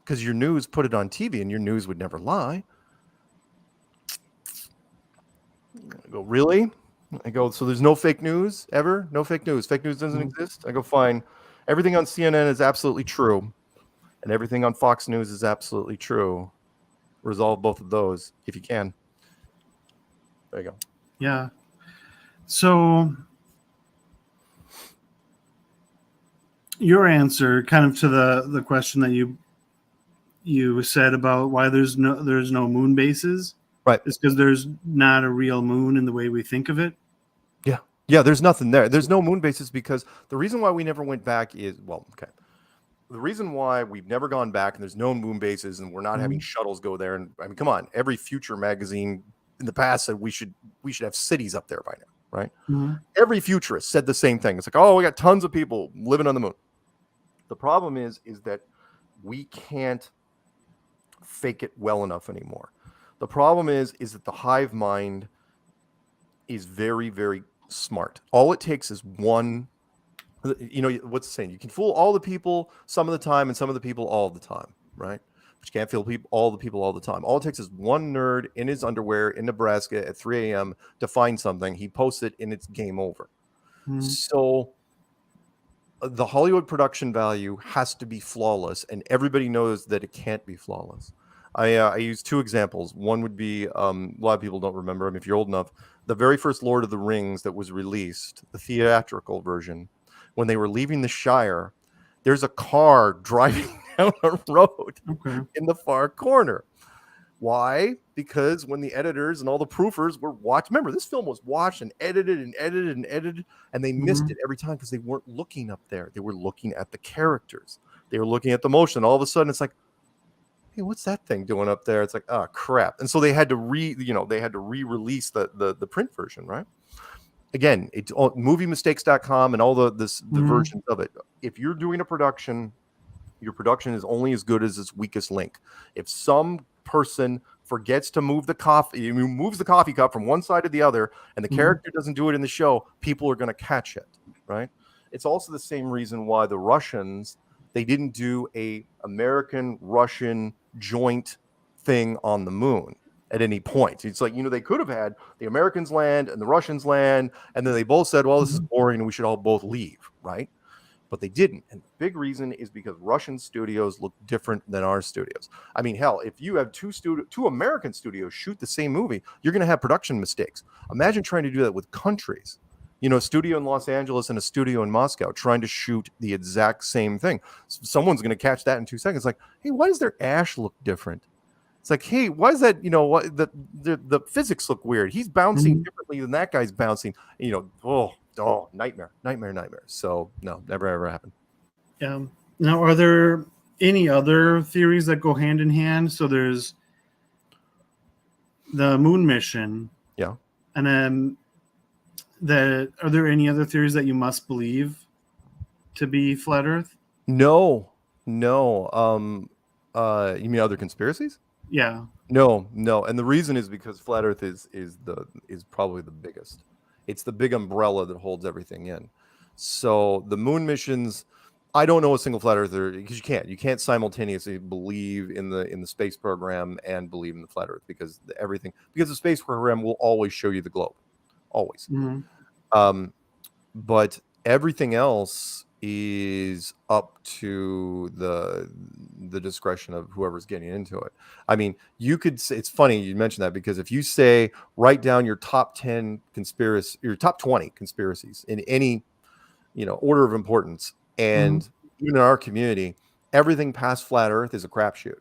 Because your news put it on TV, and your news would never lie. I go, really? I go, so there's no fake news ever? No fake news. Fake news doesn't exist? I go, fine. Everything on CNN is absolutely true, and everything on Fox News is absolutely true. Resolve both of those if you can. There you go. Yeah. So your answer kind of to the question that you said about why there's no moon bases, right? Is because there's not a real moon in the way we think of it. Yeah, there's nothing there. There's no moon bases because the reason why we never went back is, the reason why we've never gone back and there's no moon bases and we're not having shuttles go there. And I mean, come on, every Future magazine in the past said we should have cities up there by now, right? Every futurist said the same thing. It's like, oh, we got tons of people living on the moon. The problem is that we can't fake it well enough anymore. The problem is that the hive mind is very, very smart. All it takes is one. What's the saying? You can fool all the people some of the time and some of the people all the time, right? But you can't fool all the people all the time. All it takes is one nerd in his underwear in Nebraska at 3 a.m. to find something. He posts it and it's game over. So the Hollywood production value has to be flawless, and everybody knows that it can't be flawless. I use two examples. One would be, a lot of people don't remember them if you're old enough, the very first Lord of the Rings that was released, the theatrical version. When they were leaving the Shire, there's a car driving down a road in the far corner. Why? Because when the editors and all the proofers were remember, this film was watched and edited, and they missed it every time because they weren't looking up there. They were looking at the characters. They were looking at the motion. All of a sudden, it's like, hey, what's that thing doing up there? It's like, oh, crap. And so they had to re-release the print version, right? Again, it's moviemistakes.com and all the versions of it. If you're doing a production, your production is only as good as its weakest link. If some person forgets to moves the coffee cup from one side to the other, and the character doesn't do it in the show, people are going to catch it, right? It's also the same reason why the Russians, they didn't do a American-Russian joint thing on the moon at any point. It's like, they could have had the Americans land and the Russians land, and then they both said, well, this is boring and we should all both leave, right? But they didn't. And the big reason is because Russian studios look different than our studios. I mean, hell, if you have two American studios shoot the same movie, you're going to have production mistakes. Imagine trying to do that with countries. A studio in Los Angeles and a studio in Moscow trying to shoot the exact same thing. Someone's going to catch that in 2 seconds. Like, hey, why does their ash look different? It's like, hey, why is that? What the physics look weird. He's bouncing differently than that guy's bouncing. Nightmare. So no, never ever happened. Yeah. Now, are there any other theories that go hand in hand? So there's the moon mission, And then are there any other theories that you must believe to be flat Earth? No. You mean other conspiracies? Yeah. No. And the reason is because flat Earth is probably the biggest. It's the big umbrella that holds everything in. So the moon missions, I don't know a single flat earther, because you can't simultaneously believe in the space program and believe in the flat Earth, because the space program will always show you the globe, always. Mm-hmm. But everything else is up to the discretion of whoever's getting into it. I mean, you could say, it's funny you mentioned that, because if you say write down your top 10 conspiracy, your top 20 conspiracies in any order of importance, and even in our community, everything past flat Earth is a crapshoot,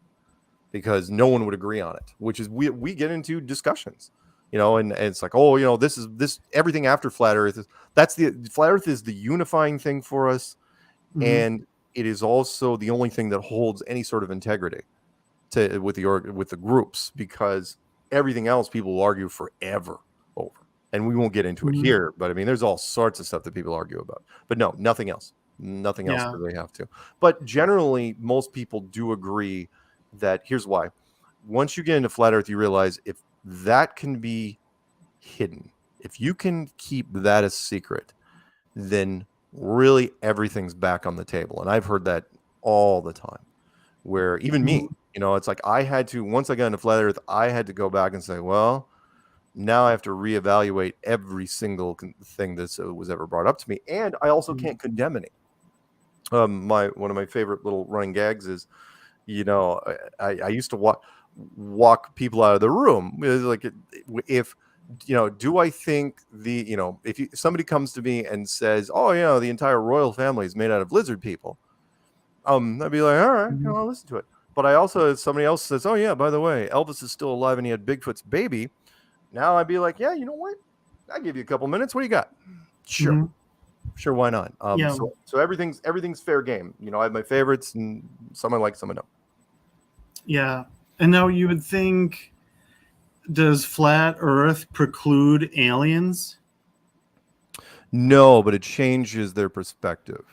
because no one would agree on it, which is we get into discussions, and it's like, oh, this everything after flat Earth is, the flat Earth is the unifying thing for us, and it is also the only thing that holds any sort of integrity with the groups, because everything else people will argue forever over, and we won't get into it here, but I mean, there's all sorts of stuff that people argue about, but no, nothing else that they have to. But generally, most people do agree that here's why. Once you get into flat Earth, you realize if that can be hidden, if you can keep that a secret, then really everything's back on the table. And I've heard that all the time, where even me, it's like once I got into flat Earth, I had to go back and say, well, now I have to reevaluate every single thing that was ever brought up to me. And I also can't condemn any. One of my favorite little running gags is, I used to walk people out of the room. Like, if do I think if somebody comes to me and says, oh, the entire royal family is made out of lizard people, I'd be like, all right, I'll listen to it. But I also, if somebody else says, oh yeah, by the way, Elvis is still alive and he had Bigfoot's baby, now I'd be like, yeah, you know what? I'll give you a couple minutes. What do you got? Sure. Sure, why not? So everything's fair game. I have my favorites, and some I like, some I don't. Yeah. And now you would think, does flat Earth preclude aliens? No, but it changes their perspective.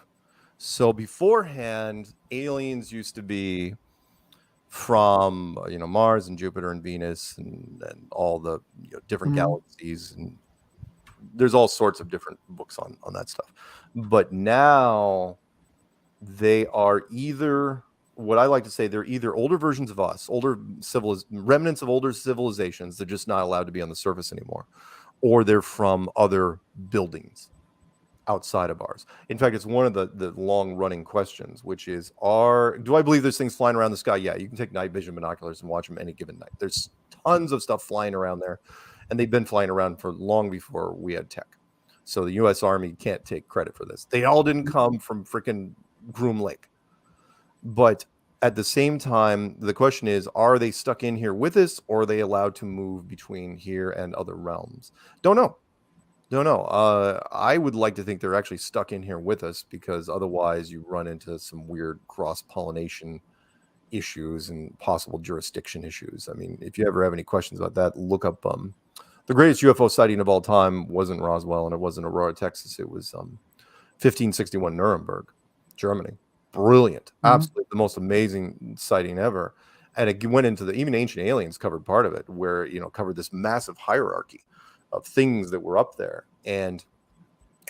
So beforehand, aliens used to be from Mars and Jupiter and Venus and all the different galaxies, and there's all sorts of different books on that stuff. But now they are either, what I like to say, they're either older versions of us, remnants of older civilizations. They're just not allowed to be on the surface anymore, or they're from other buildings outside of ours. In fact, it's one of the long-running questions, which is, do I believe there's things flying around the sky? Yeah, you can take night vision binoculars and watch them any given night. There's tons of stuff flying around there, and they've been flying around for long before we had tech. So the U.S. Army can't take credit for this. They all didn't come from freaking Groom Lake. But at the same time, the question is, are they stuck in here with us, or are they allowed to move between here and other realms? Don't know. I would like to think they're actually stuck in here with us, because otherwise you run into some weird cross-pollination issues and possible jurisdiction issues. I mean, if you ever have any questions about that, look up the greatest UFO sighting of all time wasn't Roswell, and it wasn't Aurora, Texas. It was 1561 Nuremberg, Germany. Brilliant. Absolutely the most amazing sighting ever. And it went into even Ancient Aliens covered part of it, where, covered this massive hierarchy of things that were up there.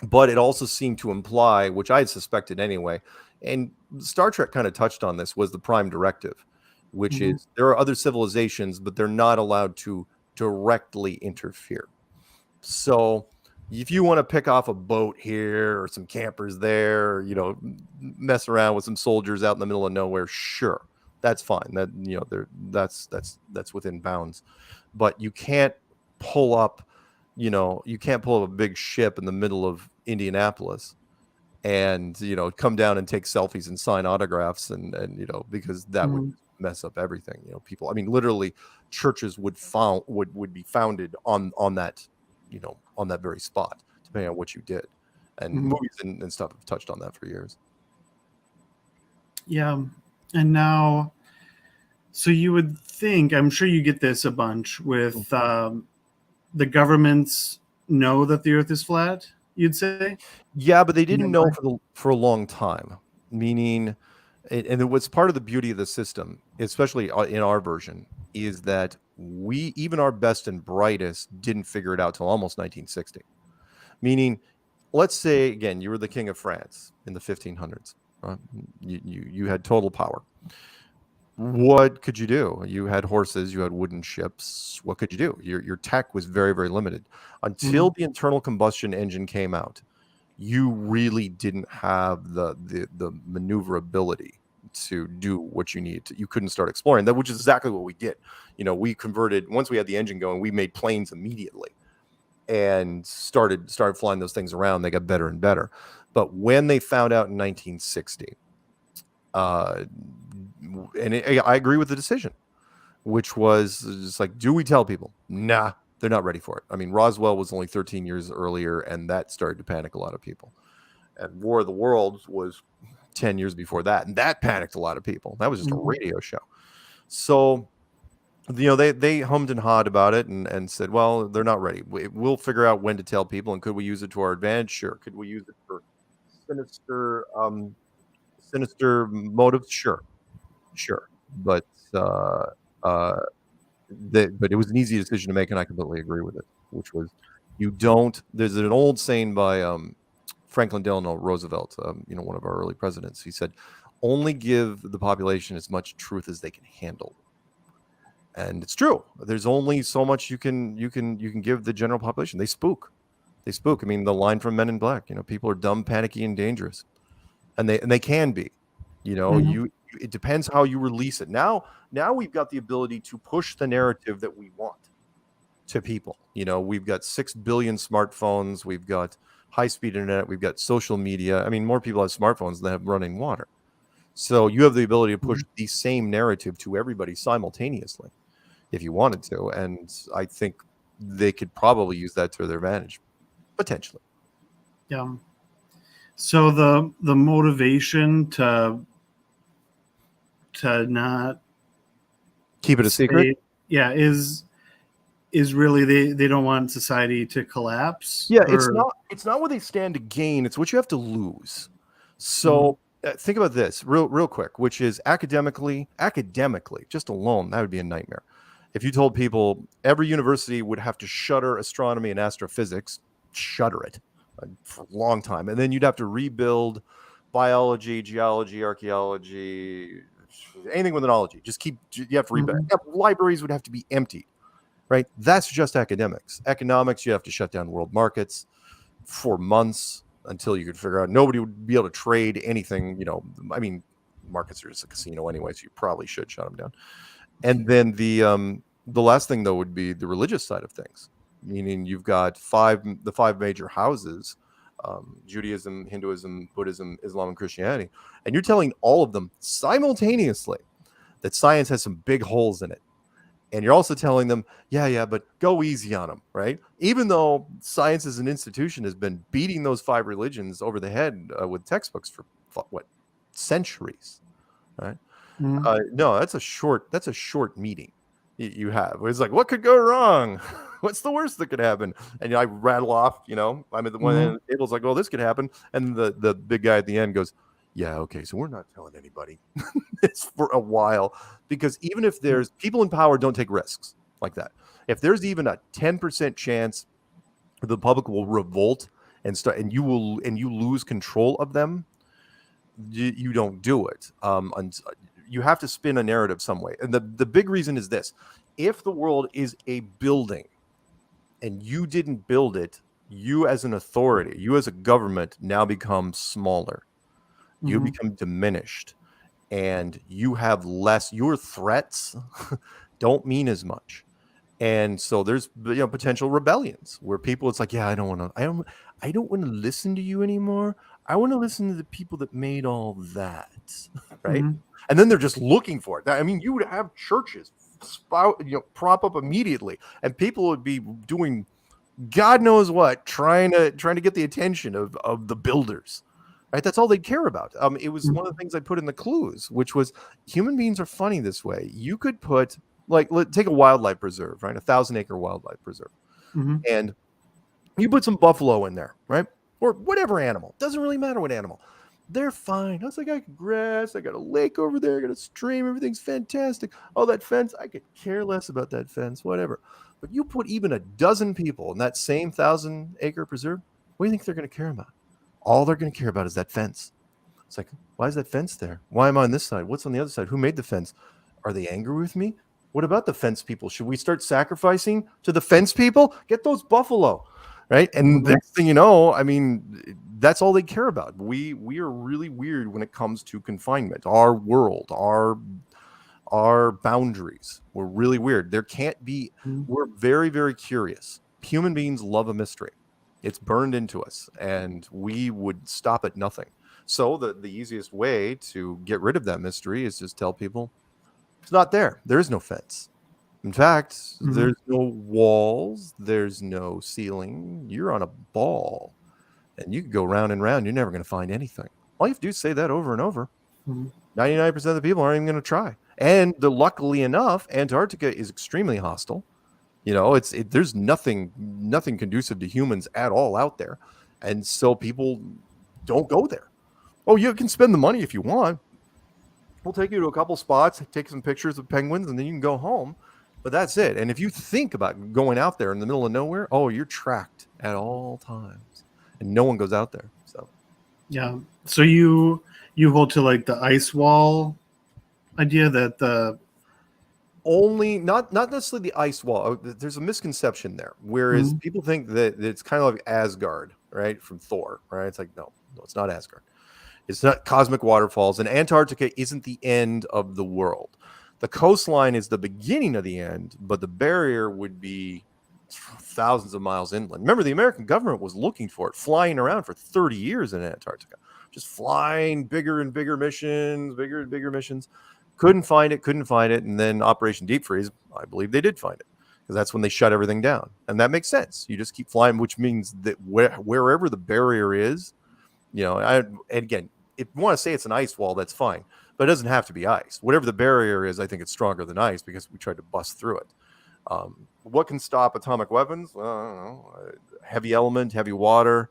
But it also seemed to imply, which I had suspected anyway, and Star Trek kind of touched on this, was the Prime Directive, which is there are other civilizations, but they're not allowed to directly interfere. So if you want to pick off a boat here or some campers there, mess around with some soldiers out in the middle of nowhere, sure, that's fine. That that's within bounds. But you can't pull up, a big ship in the middle of Indianapolis and come down and take selfies and sign autographs and because that would mess up everything. People, I mean, literally churches would be founded on that, on that very spot, depending on what you did. And movies and stuff have touched on that for years. Yeah. And now, so you would think, I'm sure you get this a bunch with the governments know that the Earth is flat. You'd say, Yeah, but they didn't know for a long time. Meaning, and it was part of the beauty of the system, especially in our version, is that we, even our best and brightest, didn't figure it out till almost 1960. Meaning, let's say again, you were the king of France in the 1500s. You had total power. What could you do? You had horses, you had wooden ships. What could you do? Your tech was very, very limited until the internal combustion engine came out. You really didn't have the maneuverability to do what you needed to. You couldn't start exploring that, which is exactly what we did. We converted, once we had the engine going, we made planes immediately and started flying those things around. They got better and better. But when they found out in 1960, I agree with the decision, which was just like, do we tell people? Nah, they're not ready for it. I mean, Roswell was only 13 years earlier, and that started to panic a lot of people. And War of the Worlds was 10 years before that, and that panicked a lot of people. That was just a radio show. So, they hummed and hawed about it and said, well, they're not ready. We'll figure out when to tell people, and could we use it to our advantage? Sure. Could we use it for sinister motives? Sure. But but it was an easy decision to make, and I completely agree with it. Which was, there's an old saying by Franklin Delano Roosevelt, one of our early presidents. He said, "Only give the population as much truth as they can handle." And it's true. There's only so much you can give the general population. They spook. I mean, the line from Men in Black. People are dumb, panicky, and dangerous, and they can be. It depends how you release it. Now we've got the ability to push the narrative that we want to people. We've got 6 billion smartphones. We've got high-speed internet. We've got social media. I mean, more people have smartphones than have running water. So you have the ability to push the same narrative to everybody simultaneously if you wanted to. And I think they could probably use that to their advantage, potentially. Yeah. So the motivation to not keep it a secret, is really they don't want society to collapse. Yeah, it's not what they stand to gain; it's what you have to lose. So think about this real quick, which is academically, just alone, that would be a nightmare. If you told people every university would have to shutter astronomy and astrophysics, shutter it for a long time, and then you'd have to rebuild biology, geology, archaeology, anything with an ology. You have to rebuild. Libraries would have to be emptied, right? That's just academics. Economics, you have to shut down world markets for months until you could figure out. Nobody would be able to trade anything. I mean, markets are just a casino anyway, so you probably should shut them down. And then the last thing though would be the religious side of things, meaning you've got the five major houses. Judaism, Hinduism, Buddhism, Islam, and Christianity. And you're telling all of them simultaneously that science has some big holes in it. And you're also telling them, yeah, but go easy on them, right? Even though science as an institution has been beating those 5 religions over the head with textbooks for centuries, right? No, that's a short meeting you have. It's like, what could go wrong? What's the worst that could happen? And I rattle off, I'm at the one end of the table. It's like, oh, this could happen. And the big guy at the end goes, yeah, okay, so we're not telling anybody. It's for a while, because even if there's people in power don't take risks like that. If there's even a 10% chance the public will revolt and you lose control of them, you don't do it. You have to spin a narrative some way. And the big reason is this: if the world is a building and you didn't build it, you as an authority, you as a government now become smaller. You become diminished, and you have less. Your threats don't mean as much, and so there's potential rebellions where people, it's like, yeah, I don't want to listen to you anymore. I want to listen to the people that made all that, right? And then they're just looking for it. I mean, you would have churches prop up immediately, and people would be doing God knows what, trying to get the attention of the builders. Right, that's all they care about. It was one of the things I put in the clues, which was human beings are funny this way. You could put take a wildlife preserve, right? 1,000-acre wildlife preserve. Mm-hmm. And you put some buffalo in there, right? Or whatever animal. Doesn't really matter what animal. They're fine. I was like, I got grass. I got a lake over there. I got a stream. Everything's fantastic. Oh, that fence. I could care less about that fence. Whatever. But you put even a dozen people in that same 1,000-acre preserve. What do you think they're going to care about? All they're going to care about is that fence. It's like, why is that fence there? Why am I on this side? What's on the other side? Who made the fence? Are they angry with me? What about the fence people? Should we start sacrificing to the fence people? Get those buffalo, right? And the next thing you know, I mean, that's all they care about. We are really weird when it comes to confinement. Our world, our boundaries. We're really weird. There can't be. We're very, very curious. Human beings love a mystery. It's burned into us, and we would stop at nothing. So the easiest way to get rid of that mystery is just tell people it's not there. There is no fence. In fact, there's no walls. There's no ceiling. You're on a ball, and you can go round and round. You're never going to find anything. All you have to do is say that over and over. 99% of the people aren't even going to try. And luckily enough, Antarctica is extremely hostile. You know, there's nothing conducive to humans at all out there, and so people don't go there. Oh, you can spend the money if you want. We'll take you to a couple spots, take some pictures of penguins, and then you can go home. But that's it. And if you think about going out there in the middle of nowhere, oh, you're tracked at all times, and no one goes out there. So, yeah. So you hold to like the ice wall idea that the only not necessarily the ice wall. There's a misconception there. Whereas people think that it's kind of like Asgard, right, from Thor, right? It's like no, it's not Asgard. It's not cosmic waterfalls, and Antarctica isn't the end of the world. The coastline is the beginning of the end, but the barrier would be thousands of miles inland. Remember, the American government was looking for it, flying around for 30 years in Antarctica, just flying bigger and bigger missions, bigger and bigger missions. Couldn't find it. And then Operation Deep Freeze, I believe they did find it, because that's when they shut everything down. And that makes sense. You just keep flying, which means that wherever the barrier is, you know, and again, if you want to say it's an ice wall, that's fine, but it doesn't have to be ice. Whatever the barrier is, I think it's stronger than ice because we tried to bust through it. What can stop atomic weapons? Well, I don't know. Heavy element, heavy water,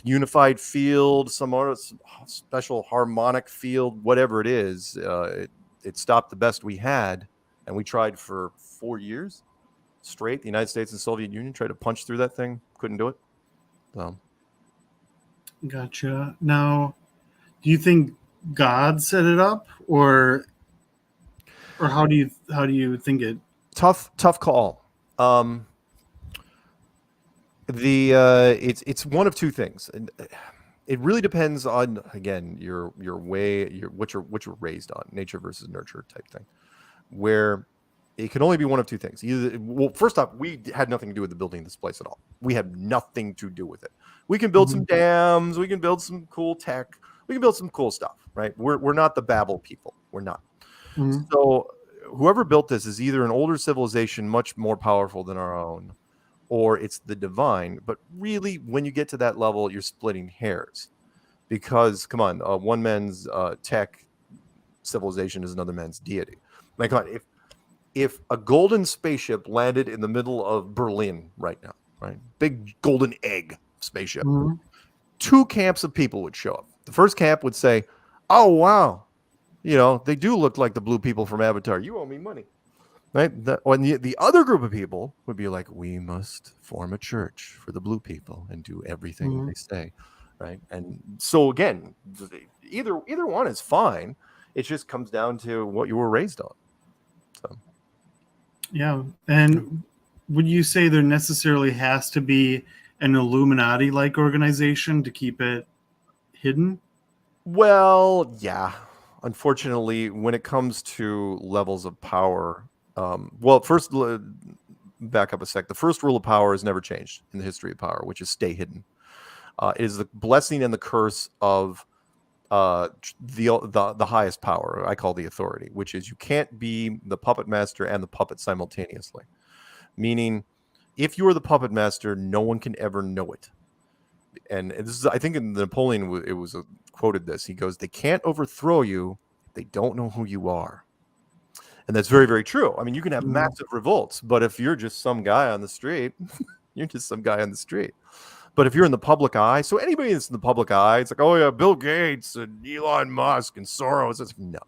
unified field, some special harmonic field, whatever it is. It stopped the best we had, and we tried for 4 years straight. The United States and Soviet Union tried to punch through that thing, couldn't do it. So. Gotcha. Now, do you think God set it up, or how do you think it? Tough call. It's one of two things. It really depends on, again, your way, what you're raised on, nature versus nurture type thing, where it can only be one of two things. Either, well, first off, we had nothing to do with the building of this place at all. We had nothing to do with it. We can build some dams. We can build some cool tech. We can build some cool stuff, right? We're not the Babel people. We're not. So whoever built this is either an older civilization, much more powerful than our own, or it's the divine. But really, when you get to that level, you're splitting hairs, because come on, one man's tech civilization is another man's deity. Like, come on, if a golden spaceship landed in the middle of Berlin right now, right, big golden egg spaceship, two camps of people would show up. The first camp would say, "Oh wow, you know, they do look like the blue people from Avatar. You owe me money." Right? The other group of people would be like, "We must form a church for the blue people and do everything they say." Right? And so again, either one is fine. It just comes down to what you were raised on. So. Yeah. And would you say there necessarily has to be an Illuminati-like organization to keep it hidden? Well, yeah. Unfortunately, when it comes to levels of power, well, first, back up a sec. The first rule of power has never changed in the history of power, which is stay hidden. It is the blessing and the curse of the highest power. I call the authority, which is you can't be the puppet master and the puppet simultaneously. Meaning, if you are the puppet master, no one can ever know it. And this is, I think, in Napoleon, it was quoted this. He goes, "They can't overthrow you. They don't know who you are." And that's very, very true. I mean, you can have Mhm. massive revolts, but if you're just some guy on the street, you're just some guy on the street. But if you're in the public eye, so anybody that's in the public eye, it's like, oh yeah, Bill Gates and Elon Musk and Soros. It's like, no.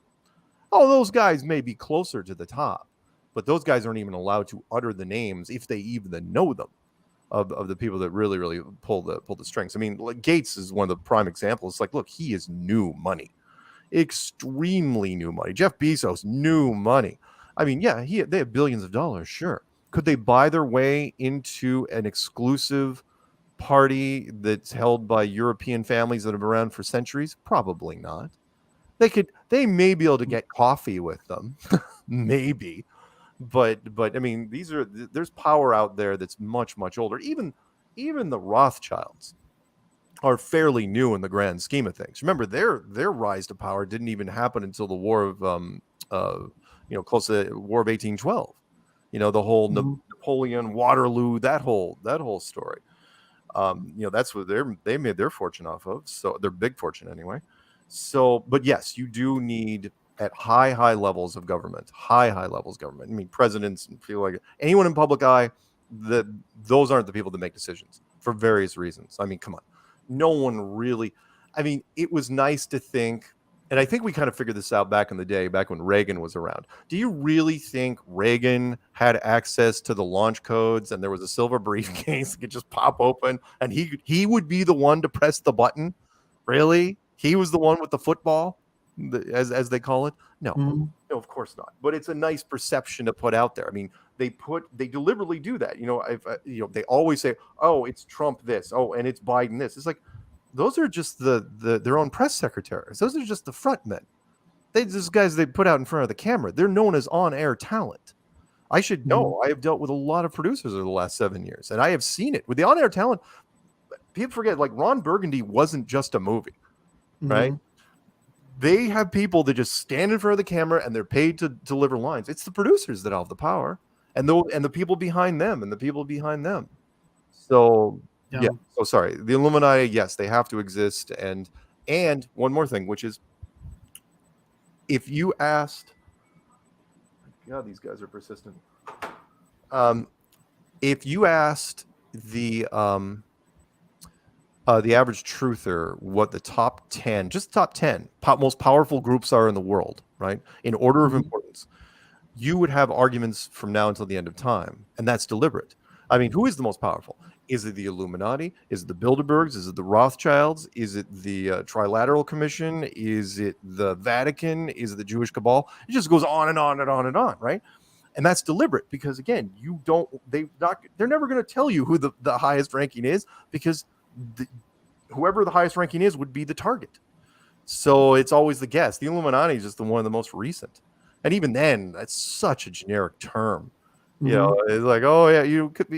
Oh, those guys may be closer to the top, but those guys aren't even allowed to utter the names if they even know them of the people that really, really pull the strings. I mean, like Gates is one of the prime examples. It's like, look, he is new money. Extremely new money. Jeff Bezos, new money. I mean, yeah, they have billions of dollars, sure. Could they buy their way into an exclusive party that's held by European families that have been around for centuries? Probably not. They may be able to get coffee with them, maybe, but I mean, there's power out there that's much, much older. Even the Rothschilds are fairly new in the grand scheme of things. Remember, their rise to power didn't even happen until the War of close to the War of 1812. The whole Napoleon, Waterloo, that whole story. That's what they made their fortune off of. So their big fortune anyway. So, but yes, you do need at high levels of government, high levels of government. I mean, presidents and people like anyone in public eye, those aren't the people that make decisions for various reasons. I mean, come on. No one really, I mean, it was nice to think, and I think we kind of figured this out back in the day, back when Reagan was around. Do you really think Reagan had access to the launch codes and there was a silver briefcase that could just pop open and he would be the one to press the button? Really? He was the one with the football, as they call it? No, no, of course not. But it's a nice perception to put out there. I mean, they deliberately do that. They always say, "Oh, it's Trump this. Oh, and it's Biden this." It's like those are just their own press secretaries. Those are just the front men. These guys they put out in front of the camera. They're known as on-air talent. I should know. I have dealt with a lot of producers over the last 7 years, and I have seen it with the on-air talent. People forget, like Ron Burgundy wasn't just a movie, right? They have people that just stand in front of the camera and they're paid to deliver lines. It's the producers that have the power, and the people behind them, and the people behind them. So yeah. So sorry, the Illuminati. Yes, they have to exist. And one more thing, which is, if you asked, God, these guys are persistent. If you asked the average truther what the top 10 most powerful groups are in the world, right, in order of importance, you would have arguments from now until the end of time, and that's deliberate. I mean, who is the most powerful? Is it the Illuminati? Is it the Bilderbergs? Is it the Rothschilds? Is it the Trilateral Commission? Is it the Vatican? Is it the Jewish cabal? It just goes on and on and on and on, right? And that's deliberate because, again, they're never going to tell you who the highest ranking is, because whoever the highest ranking is would be the target. So it's always the guess. The Illuminati is just one of the most recent. And even then, that's such a generic term. It's like, oh yeah,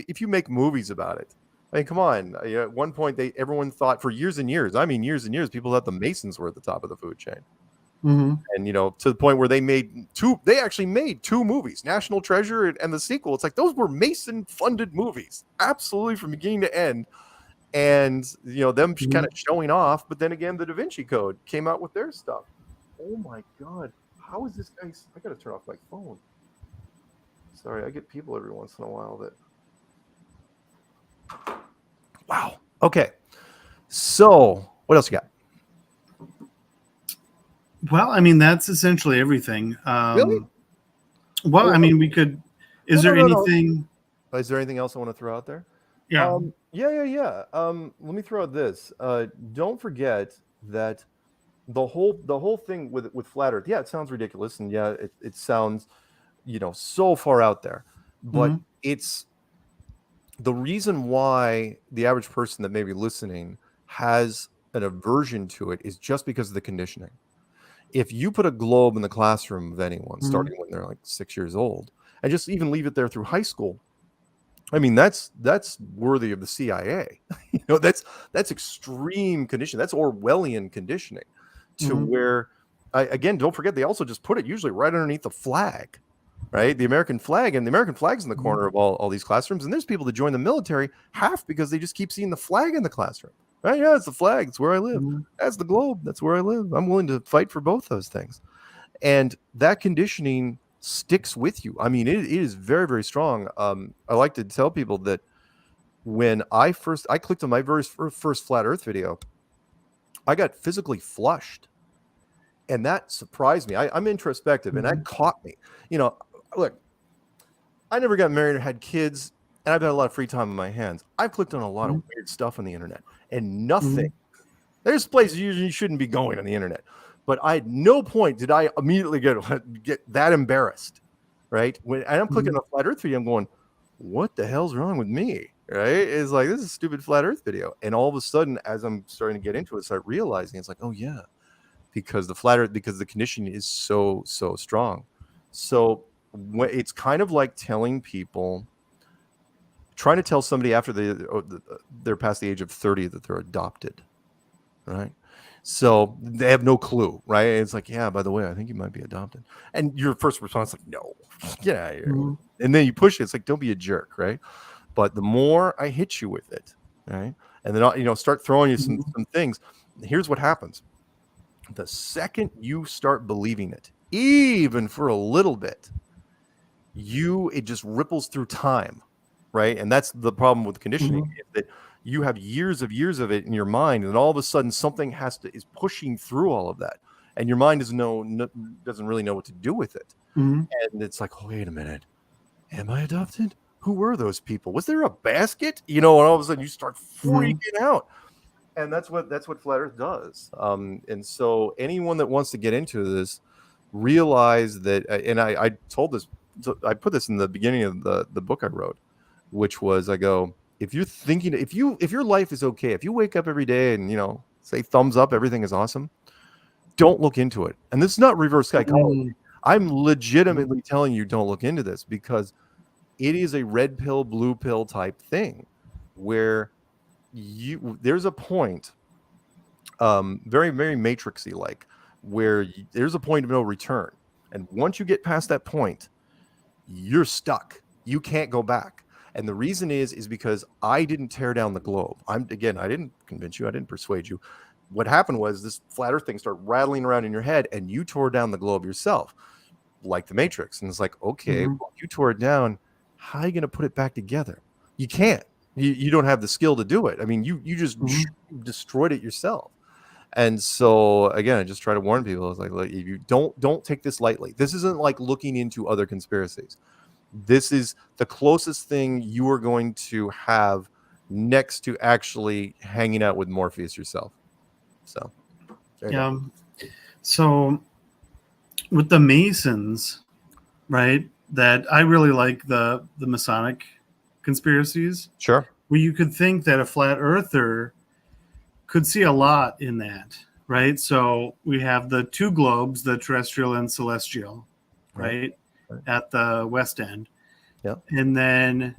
if you make movies about it. I mean, come on. At one point, everyone thought for years and years, people thought the Masons were at the top of the food chain. And to the point where they actually made two movies, National Treasure and the sequel. It's like those were Mason-funded movies, absolutely from beginning to end. And them kind of showing off. But then again, the Da Vinci Code came out with their stuff. Oh my God, how is this guy? I gotta turn off my phone. Sorry, I get people every once in a while that. Wow. Okay. So what else you got? Well, I mean, that's essentially everything. Really? Well, I mean, we could. Is there anything? Is there anything else I want to throw out there? Yeah. Yeah. Let me throw out this. Don't forget that the whole thing with flat Earth. Yeah, it sounds ridiculous, and yeah, it sounds, so far out there. But it's the reason why the average person that may be listening has an aversion to it is just because of the conditioning. If you put a globe in the classroom of anyone, starting when they're like 6 years old, and just even leave it there through high school, I mean, that's worthy of the CIA. That's extreme conditioning. That's Orwellian conditioning, to where, again, don't forget, they also just put it usually right underneath the flag, right? The American flag, and the American flag's in the corner of all these classrooms. And there's people that join the military half because they just keep seeing the flag in the classroom, right? Yeah, it's the flag. It's where I live. That's the globe. That's where I live. I'm willing to fight for both those things. And that conditioning sticks with you. I mean, it is very, very strong. I like to tell people that when I clicked on my very first flat Earth video, I got physically flushed, and that surprised me. I'm introspective, and that caught me. You know, look, I never got married or had kids, and I've had a lot of free time on my hands. I've clicked on a lot of weird stuff on the internet, and nothing. There's places you shouldn't be going on the internet, but at no point did I immediately get that embarrassed, right? When I'm clicking on a flat Earth video, I'm going, "What the hell's wrong with me?" Right? It's like, this is a stupid flat Earth video, and all of a sudden, as I'm starting to get into it, start realizing it's like, oh yeah, because the conditioning is so strong. So it's kind of like telling people, trying to tell somebody after they're past the age of 30 that they're adopted, right? So they have no clue, right? It's like, yeah, by the way, I think you might be adopted. And your first response is like, no, get out of here. And then you push it. It's like, don't be a jerk, right? But the more I hit you with it, right? And then, start throwing you some things. Here's what happens. The second you start believing it, even for a little bit, it just ripples through time, right? And that's the problem with conditioning, is that you have years of it in your mind, and all of a sudden something is pushing through all of that, and your mind doesn't really know what to do with it. And it's like, oh, wait a minute, am I adopted? Who were those people? Was there a basket? And all of a sudden you start freaking out. And that's what Flat Earth does. And so anyone that wants to get into this, realize that, and I put this in the beginning of the book I wrote, which was, I go, if you're thinking, if your life is okay, if you wake up every day and, say thumbs up, everything is awesome, don't look into it. And this is not reverse psychology. I'm legitimately telling you, don't look into this, because it is a red pill, blue pill type thing where there's a point, very, very matrixy like, where there's a point of no return. And once you get past that point, you're stuck. You can't go back. And the reason is because I didn't tear down the globe. I didn't convince you. I didn't persuade you. What happened was this flat Earth thing started rattling around in your head, and you tore down the globe yourself, like the Matrix. And it's like, okay, well, you tore it down. How are you going to put it back together? You can't. You don't have the skill to do it. I mean, you just destroyed it yourself. And so again, I just try to warn people. It's like, look, you don't take this lightly. This isn't like looking into other conspiracies. This is the closest thing you are going to have next to actually hanging out with Morpheus yourself. So yeah. So with the Masons, right? That I really like the Masonic conspiracies. Sure. Where you could think that a flat earther could see a lot in that, right? So we have the two globes, the terrestrial and celestial, right? At the west end. Yeah. And then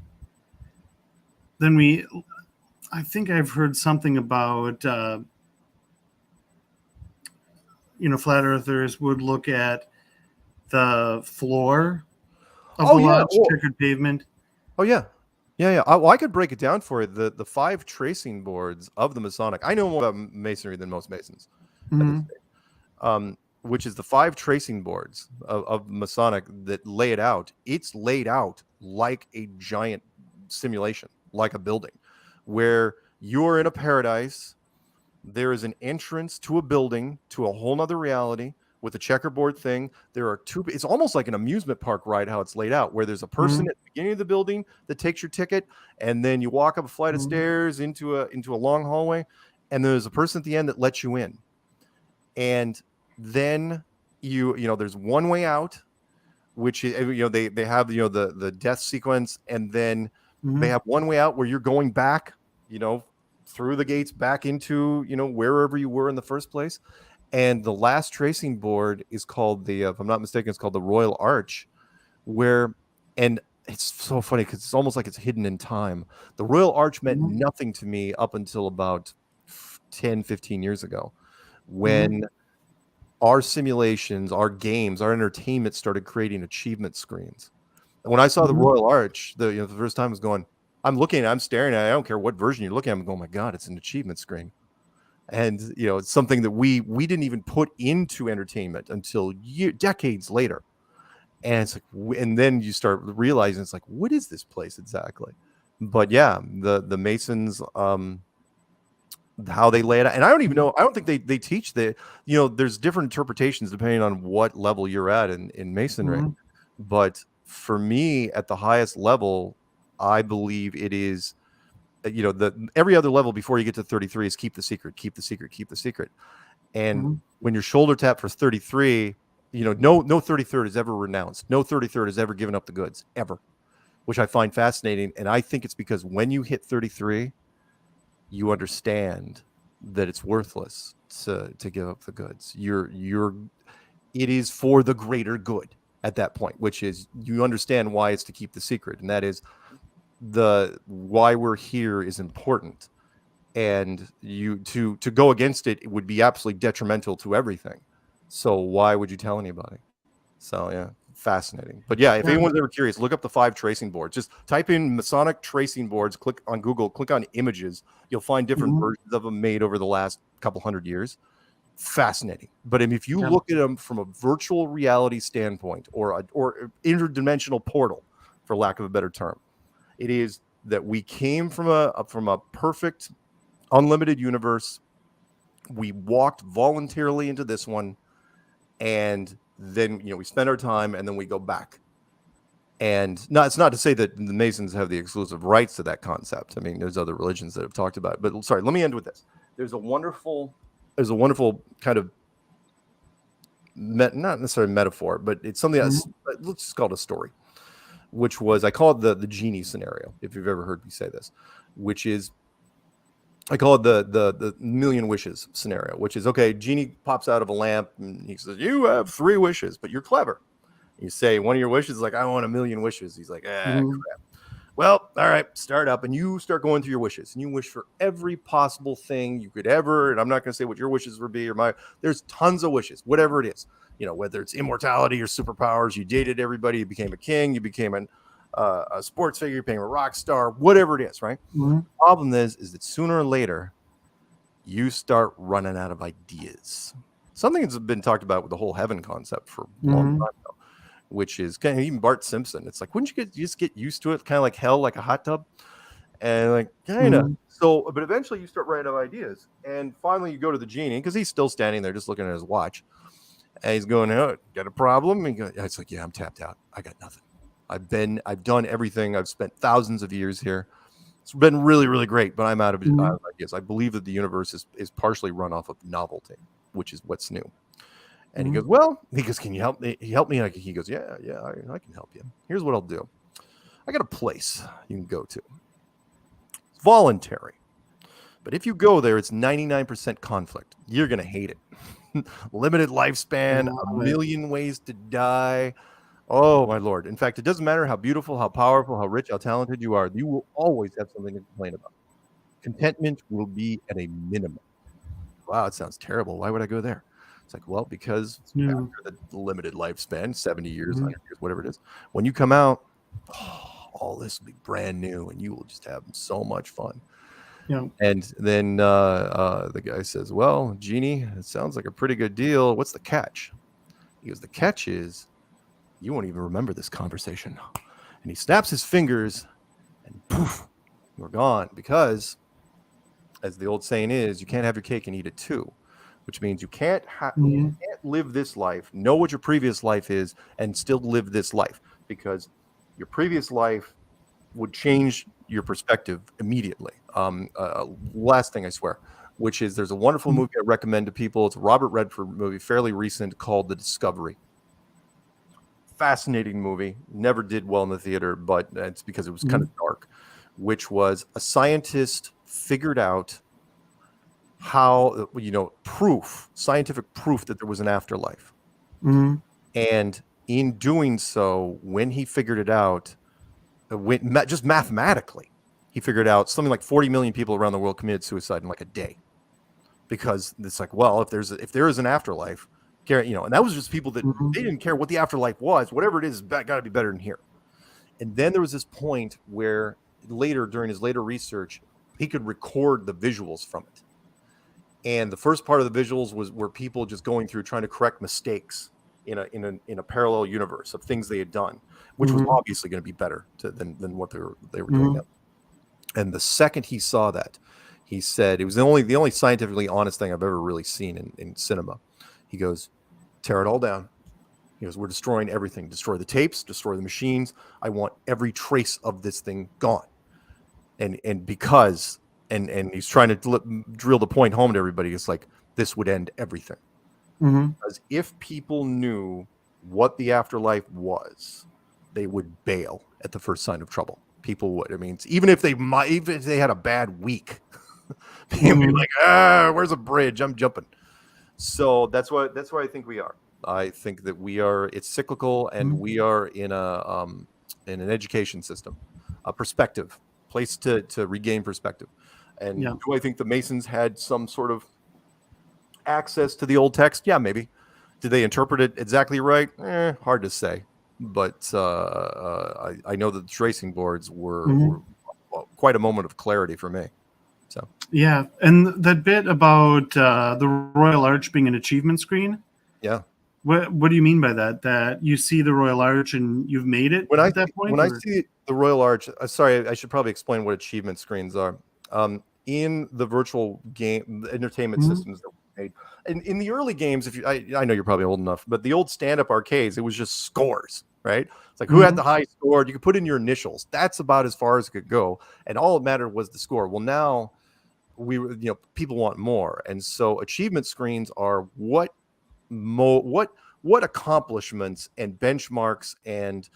I think I've heard something about, flat earthers would look at the floor of the lodge, checkered pavement. Oh, yeah. Yeah. I could break it down for you. The 5 tracing boards of the Masonic. I know more about Masonry than most Masons. Which is the 5 tracing boards of Masonic that lay it out. It's laid out like a giant simulation, like a building, where you're in a paradise. There is an entrance to a building, to a whole nother reality with a checkerboard thing. There are 2. It's almost like an amusement park ride, how it's laid out, where there's a person at the beginning of the building that takes your ticket, and then you walk up a flight of stairs into a long hallway, and there's a person at the end that lets you in. And then there's one way out, which is, they have the death sequence, and then they have one way out where you're going back, through the gates back into wherever you were in the first place. And the last tracing board is called if I'm not mistaken, it's called the Royal Arch, and it's so funny because it's almost like it's hidden in time. The Royal Arch meant nothing to me up until about 10-15 years ago, when our simulations, our games, our entertainment started creating achievement screens. And when I saw the Royal Arch, the first time I was going, I'm staring at it. I don't care what version you're looking at. I'm going, oh my God, it's an achievement screen. And, it's something that we didn't even put into entertainment until decades later. And it's like, and then you start realizing it's like, what is this place exactly? But yeah, the Masons, how they lay it out. And I don't even know, I don't think they teach there's different interpretations depending on what level you're at in masonry. Mm-hmm. But for me, at the highest level, I believe it is, every other level before you get to 33 is keep the secret, keep the secret, keep the secret. And Mm-hmm. when you're shoulder tap for 33, no 33rd is ever renounced. No 33rd has ever given up the goods, ever, which I find fascinating. And I think it's because when you hit 33, you understand that it's worthless to give up the goods. It is for the greater good at that point, which is you understand why it's to keep the secret. And that is why we're here is important. And to go against it would be absolutely detrimental to everything. So why would you tell anybody? So yeah, fascinating. But yeah, if anyone's ever curious, look up the 5 tracing boards. Just type in Masonic tracing boards, click on Google, click on images. You'll find different versions of them made over the last couple hundred years. Fascinating. But if you look at them from a virtual reality standpoint or interdimensional portal, for lack of a better term, it is that we came from a perfect unlimited universe. We walked voluntarily into this one, and then we spend our time, and then we go back. And it's not to say that the Masons have the exclusive rights to that concept. I mean, there's other religions that have talked about it. But sorry, let me end with this. There's a wonderful kind of not necessarily metaphor, but it's something that's, let's just call it a story, which was, I call it the genie scenario, if you've ever heard me say this, which is, I call it the million wishes scenario, which is, okay, genie pops out of a lamp and he says, you have 3 wishes, but you're clever. You say one of your wishes is like, I want 1,000,000 wishes. He's like, crap. Well, all right, start up, and you start going through your wishes, and you wish for every possible thing you could ever. And I'm not going to say what your wishes would be, there's tons of wishes, whatever it is, whether it's immortality or superpowers. You dated everybody, you became a king, you became a sports figure, you became a rock star, whatever it is, right? Mm-hmm. The problem is that sooner or later, you start running out of ideas. Something that's been talked about with the whole heaven concept for a long time now, which is kind of even Bart Simpson. It's like, wouldn't you just get used to it? Kind of like hell, like a hot tub. And like, kind of. So, but eventually you start running out of ideas. And finally you go to the genie, because he's still standing there just looking at his watch. And he's going, oh, got a problem? And it's like, yeah, I'm tapped out. I got nothing. I've done everything. I've spent thousands of years here. It's been really, really great, but I'm out of ideas. I believe that the universe is partially run off of novelty, which is what's new. And he goes, well, can you help me? He goes, yeah, I can help you. Here's what I'll do. I got a place you can go to. It's voluntary. But if you go there, it's 99% conflict. You're going to hate it. Limited lifespan, 1,000,000 ways to die. Oh, my Lord. In fact, it doesn't matter how beautiful, how powerful, how rich, how talented you are. You will always have something to complain about. Contentment will be at a minimum. Wow, it sounds terrible. Why would I go there? It's like, well, because after the limited lifespan, 70 years, 100 years, whatever it is, when you come out, all this will be brand new, and you will just have so much fun. Yeah. And then the guy says, well, genie, it sounds like a pretty good deal. What's the catch? He goes, the catch is you won't even remember this conversation. And he snaps his fingers, and poof, we're gone. Because, as the old saying is, you can't have your cake and eat it too. Which means you can't live this life, know what your previous life is, and still live this life, because your previous life would change your perspective immediately. Last thing I swear, which is, there's a wonderful movie I recommend to people. It's a Robert Redford movie, fairly recent, called The Discovery. Fascinating movie. Never did well in the theater, but it's because it was kind of dark. Which was, a scientist figured out how, scientific proof that there was an afterlife. And in doing so, when he figured it out, just mathematically, he figured out something like 40 million people around the world committed suicide in like a day, because it's like, well, if there is an afterlife, and that was just people that they didn't care what the afterlife was. Whatever it is, got to be better than here. And then there was this point where during his later research, he could record the visuals from it. And the first part of the visuals were people just going through trying to correct mistakes in a parallel universe of things they had done, which was obviously going to be better than what they were doing now. And the second he saw that, he said it was the only scientifically honest thing I've ever really seen in cinema. He goes, tear it all down. He goes, we're destroying everything. Destroy the tapes, destroy the machines. I want every trace of this thing gone. And because he's trying to drill the point home to everybody. It's like, this would end everything. Because if people knew what the afterlife was, they would bail at the first sign of trouble. People would. I mean, even if they had a bad week, they'd be like, where's a bridge? I'm jumping. So that's why I think we are. I think that it's cyclical, and we are in an education system, a perspective, place to regain perspective. And do I think the Masons had some sort of access to the old text? Yeah, maybe. Did they interpret it exactly right? Hard to say. But I know that the tracing boards were quite a moment of clarity for me. So yeah, and that bit about the Royal Arch being an achievement screen. Yeah. What do you mean by that? That you see the Royal Arch and you've made it at that point? When I see the Royal Arch, sorry, I should probably explain what achievement screens are. In the virtual game, the entertainment systems that we made. In the early games, I know you're probably old enough, but the old stand-up arcades, it was just scores, right? It's like who had the high score. You could put in your initials. That's about as far as it could go, and all that mattered was the score. Well, now people want more, and so achievement screens are what accomplishments and benchmarks and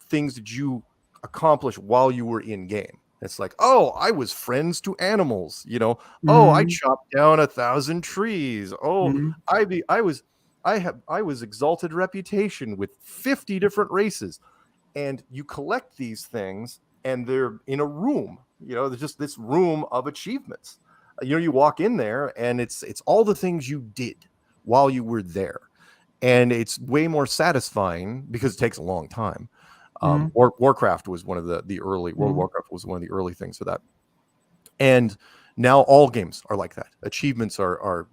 things that you accomplish while you were in game. It's like, oh, I was friends to animals, oh, I chopped down 1,000 trees. Oh, I was exalted reputation with 50 different races. And you collect these things and they're in a room, there's just this room of achievements. You walk in there and it's all the things you did while you were there. And it's way more satisfying because it takes a long time. Warcraft was one of the early World of Warcraft was one of the early things for that. And now all games are like that. Achievements are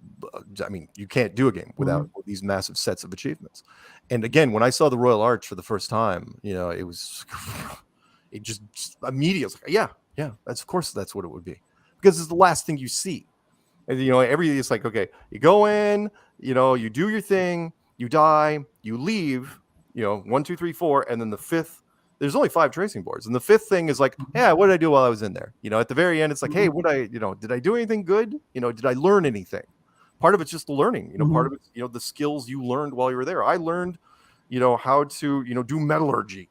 I mean, you can't do a game without these massive sets of achievements. And again, when I saw the Royal Arch for the first time, it just immediately was like, yeah, of course that's what it would be, because it's the last thing you see. And everything is like, okay, you go in, you do your thing, you die, you leave, 1, 2, 3, 4, and then the fifth. There's only 5 tracing boards, and the fifth thing is like, yeah, what did I do while I was in there? At the very end, it's like, hey, did I do anything good? Did I learn anything? Part of it's just the learning. Part of it's the skills you learned while you were there. I learned, how to do metallurgy,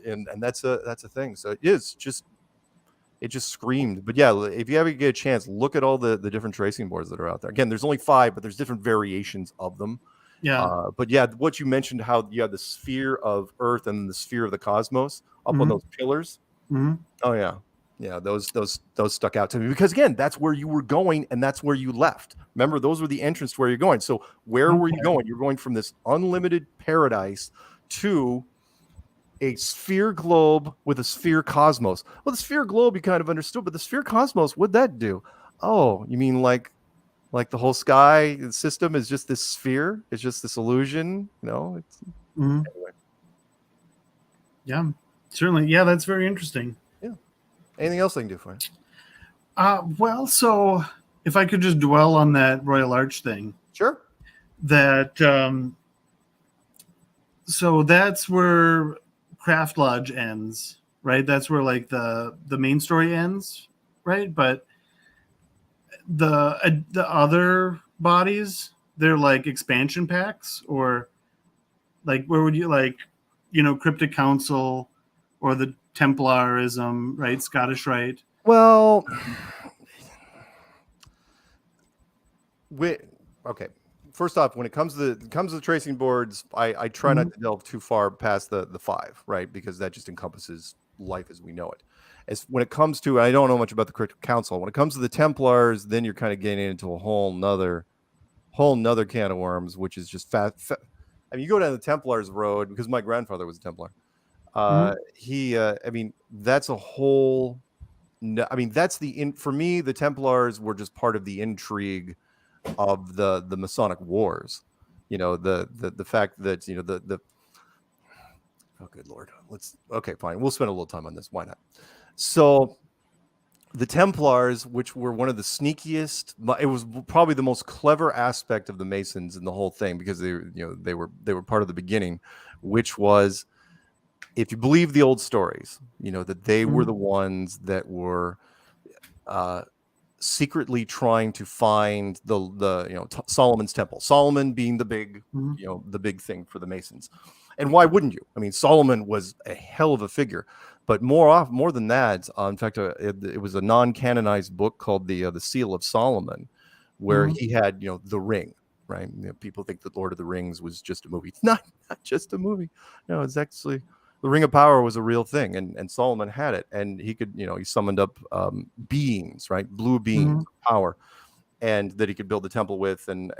and that's a thing. So it just screamed. But yeah, if you ever get a chance, look at all the different tracing boards that are out there. Again, there's only 5, but there's different variations of them. Yeah. But yeah, what you mentioned, how you have the sphere of Earth and the sphere of the cosmos up on those pillars. Oh yeah, those stuck out to me, because again, that's where you were going and that's where you left. Remember, those were the entrance to where you're going. So where were you going? You're going from this unlimited paradise to a sphere globe with a sphere cosmos. Well, the sphere globe you kind of understood, but the sphere cosmos, what'd that do? Oh, you mean like the whole sky system is just this sphere? It's just this illusion, Anyway. Yeah, certainly. Yeah, that's very interesting. Yeah. Anything else I can do for you? Well, so if I could just dwell on that Royal Arch thing. Sure. That so that's where Craft Lodge ends, right? That's where like the main story ends, right? But the other bodies, they're like expansion packs, or like where would you Cryptic Council or the Templarism, right? Scottish Rite. Well, okay. First off, when it comes to the tracing boards, I try not to delve too far past the 5, right? Because that just encompasses life as we know it. As when it comes to, I don't know much about the Cryptic Council. When it comes to the Templars, then you're kind of getting into a whole nother can of worms, which is just I mean, you go down the Templars road, because my grandfather was a Templar. I mean, that's a whole. I mean, that's for me, the Templars were just part of the intrigue of the Masonic Wars. the fact that the oh good lord, okay, fine, we'll spend a little time on this. Why not? So the Templars, which were one of the sneakiest, it was probably the most clever aspect of the Masons in the whole thing, because they were part of the beginning, which was, if you believe the old stories, that they were the ones that were secretly trying to find the Solomon's temple. Solomon being the big the big thing for the Masons. And why wouldn't you? I mean, Solomon was a hell of a figure, but more than that, in fact, it was a non-canonized book called the Seal of Solomon, where he had the ring. Right? People think that Lord of the Rings was just a movie. It's not just a movie. No, it's actually the Ring of Power was a real thing, and Solomon had it, and he could he summoned up beings, right? Blue beings of power, and that he could build the temple with, and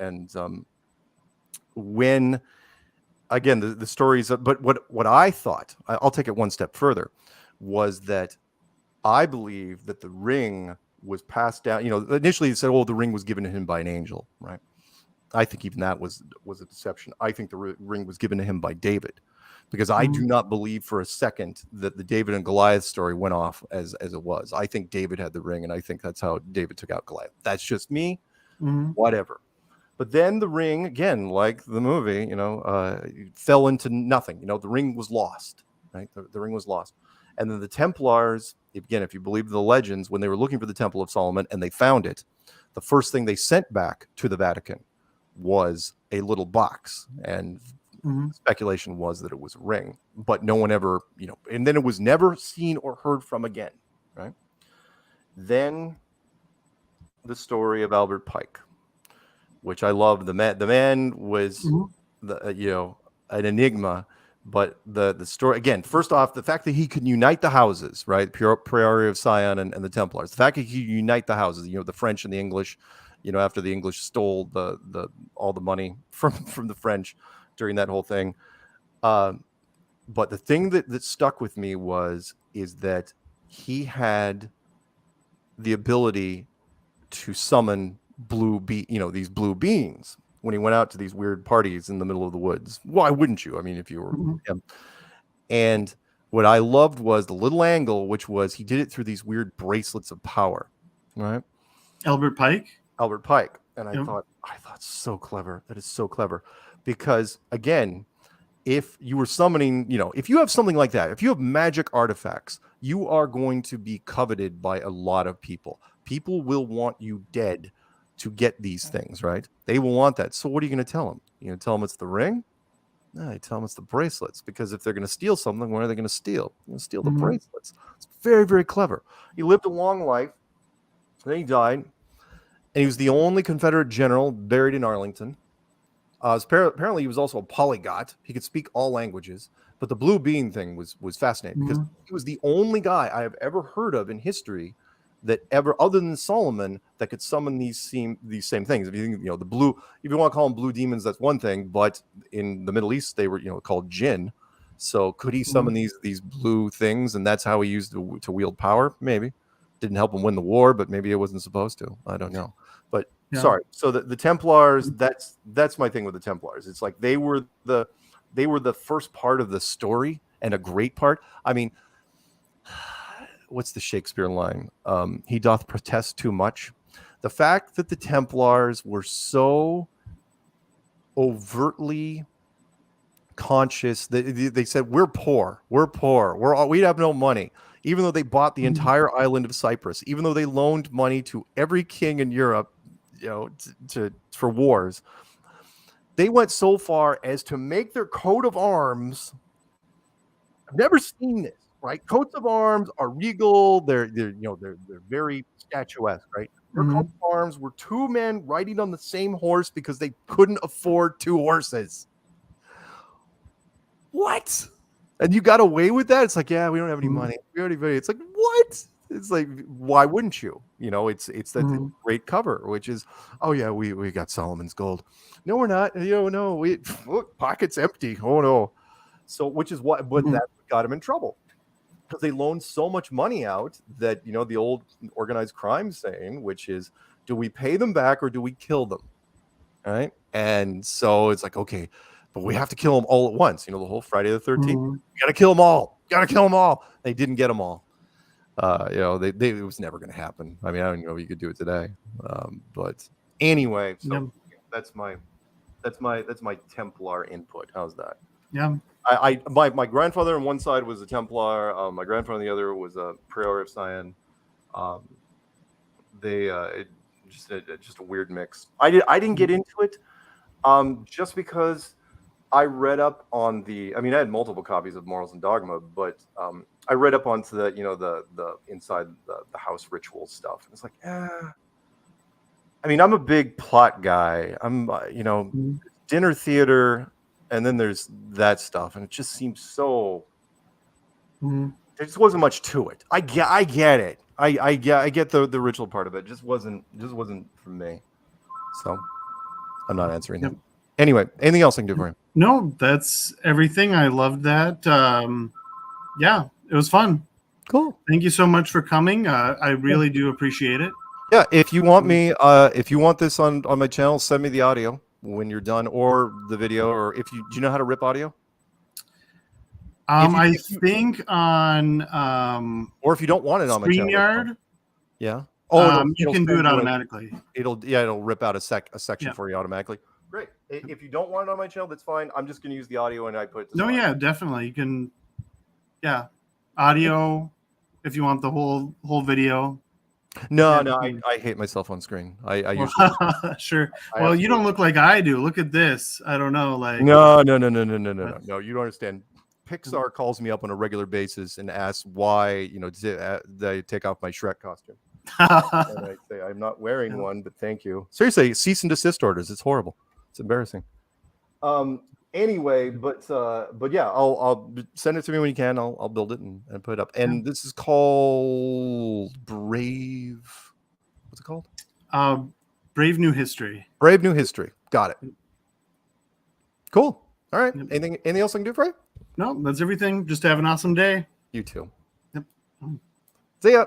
when. Again, the stories, but what I thought, I'll take it one step further, was that I believe that the ring was passed down. Initially it said, "Oh, the ring was given to him by an angel," right? I think even that was a deception. I think the ring was given to him by David, because I do not believe for a second that the David and Goliath story went off as it was. I think David had the ring, and I think that's how David took out Goliath. That's just me. Whatever. But then the ring, again, like the movie, fell into nothing. The ring was lost, right? The ring was lost. And then the Templars, again, if you believe the legends, when they were looking for the Temple of Solomon and they found it, the first thing they sent back to the Vatican was a little box. And speculation was that it was a ring, but no one ever, and then it was never seen or heard from again, right? Then the story of Albert Pike, which I love. The man was an enigma, but the story, again, first off, the fact that he could unite the houses, right? Priory of Sion and the Templars, the fact that he could unite the houses, the French and the English, after the English stole the all the money from the French during that whole thing. But the thing that stuck with me is that he had the ability to summon these blue beings when he went out to these weird parties in the middle of the woods. Why wouldn't you? I mean, if you were him. And what I loved was the little angle, which was he did it through these weird bracelets of power, right? Albert Pike. And I thought so clever. That is so clever, because again, if you were summoning, if you have something like that, if you have magic artifacts, you are going to be coveted by a lot of people. People will want you dead to get these things, right? They will want that. So what are you going to tell them? You going to tell them it's the ring? No, you tell them it's the bracelets, because if they're going to steal something, what are they going to steal? They're going to steal the bracelets. It's very, very clever. He lived a long life. Then he died, and he was the only Confederate general buried in Arlington. Apparently, he was also a polyglot. He could speak all languages. But the blue bean thing was fascinating, because he was the only guy I have ever heard of in history that ever, other than Solomon, that could summon these same things. If you think, the blue, if you want to call them blue demons, that's one thing. But in the Middle East, they were, called jinn. So could he summon these blue things, and that's how he used to wield power? Maybe. Didn't help him win the war, but maybe it wasn't supposed to. I don't know. But sorry. So the Templars, that's my thing with the Templars. It's like they were the first part of the story, and a great part. I mean, what's the Shakespeare line? He doth protest too much. The fact that the Templars were so overtly conscious that they said, we're poor, we have no money, even though they bought the entire island of Cyprus, even though they loaned money to every king in Europe, for wars. They went so far as to make their coat of arms. I've never seen this, right? Coats of arms are regal. They're very statuesque, right? Their coat of arms were two men riding on the same horse because they couldn't afford two horses. What? And you got away with that? It's like, yeah, we don't have any money. It's like, what? It's like, why wouldn't you? It's that great cover, which is, oh yeah, we got Solomon's gold. No, we're not. No, we look, pockets empty. Oh no. So, which is what that got him in trouble, because they loaned so much money out that the old organized crime saying, which is, do we pay them back or do we kill them? right? And so it's like, okay, but we have to kill them all at once. The whole Friday the 13th. Mhm. You got to kill them all. Got to kill them all. They didn't get them all. It was never going to happen. I mean, I don't even know if you could do it today. But anyway, so Yeah. that's my Templar input. How's that? Yeah. My grandfather on one side was a Templar. My grandfather on the other was a Prior of Cyan. Just a weird mix. I didn't get into it just because I read up on I mean, I had multiple copies of Morals and Dogma, but I read up onto the inside the house ritual stuff. And it's like, I mean, I'm a big plot guy. I'm dinner theater, and then there's that stuff, and it just seems so. There just wasn't much to it. I get it. I get the ritual part of it. It just wasn't for me. So I'm not answering that. Anyway, anything else I can do for you? No, that's everything. I loved that. Yeah, it was fun. Cool. Thank you so much for coming. I really do appreciate it. Yeah, if you want if you want this on my channel, send me the audio when you're done, or the video, or do you know how to rip audio? I think on or if you don't want it on my channel, StreamYard. Yeah. You can do it automatically. It'll rip out a section for you automatically. Great. If you don't want it on my channel, that's fine. I'm just going to use the audio and I put it. Yeah, definitely. You can. Yeah, audio. If you want the whole video. No, I hate myself on screen. I usually sure. Well, you don't look like I do. Look at this. I don't know. Like no. You don't understand. Pixar calls me up on a regular basis and asks why they take off my Shrek costume. And I say I'm not wearing one, but thank you. Seriously, cease and desist orders. It's horrible. It's embarrassing. Anyway, but yeah, I'll send it to me when you can. I'll build it and put it up. And this is called Brave. What's it called? Brave New History. Brave New History. Got it. Cool. All right. Anything else I can do for you? No, that's everything. Just have an awesome day. You too. Yep. See ya.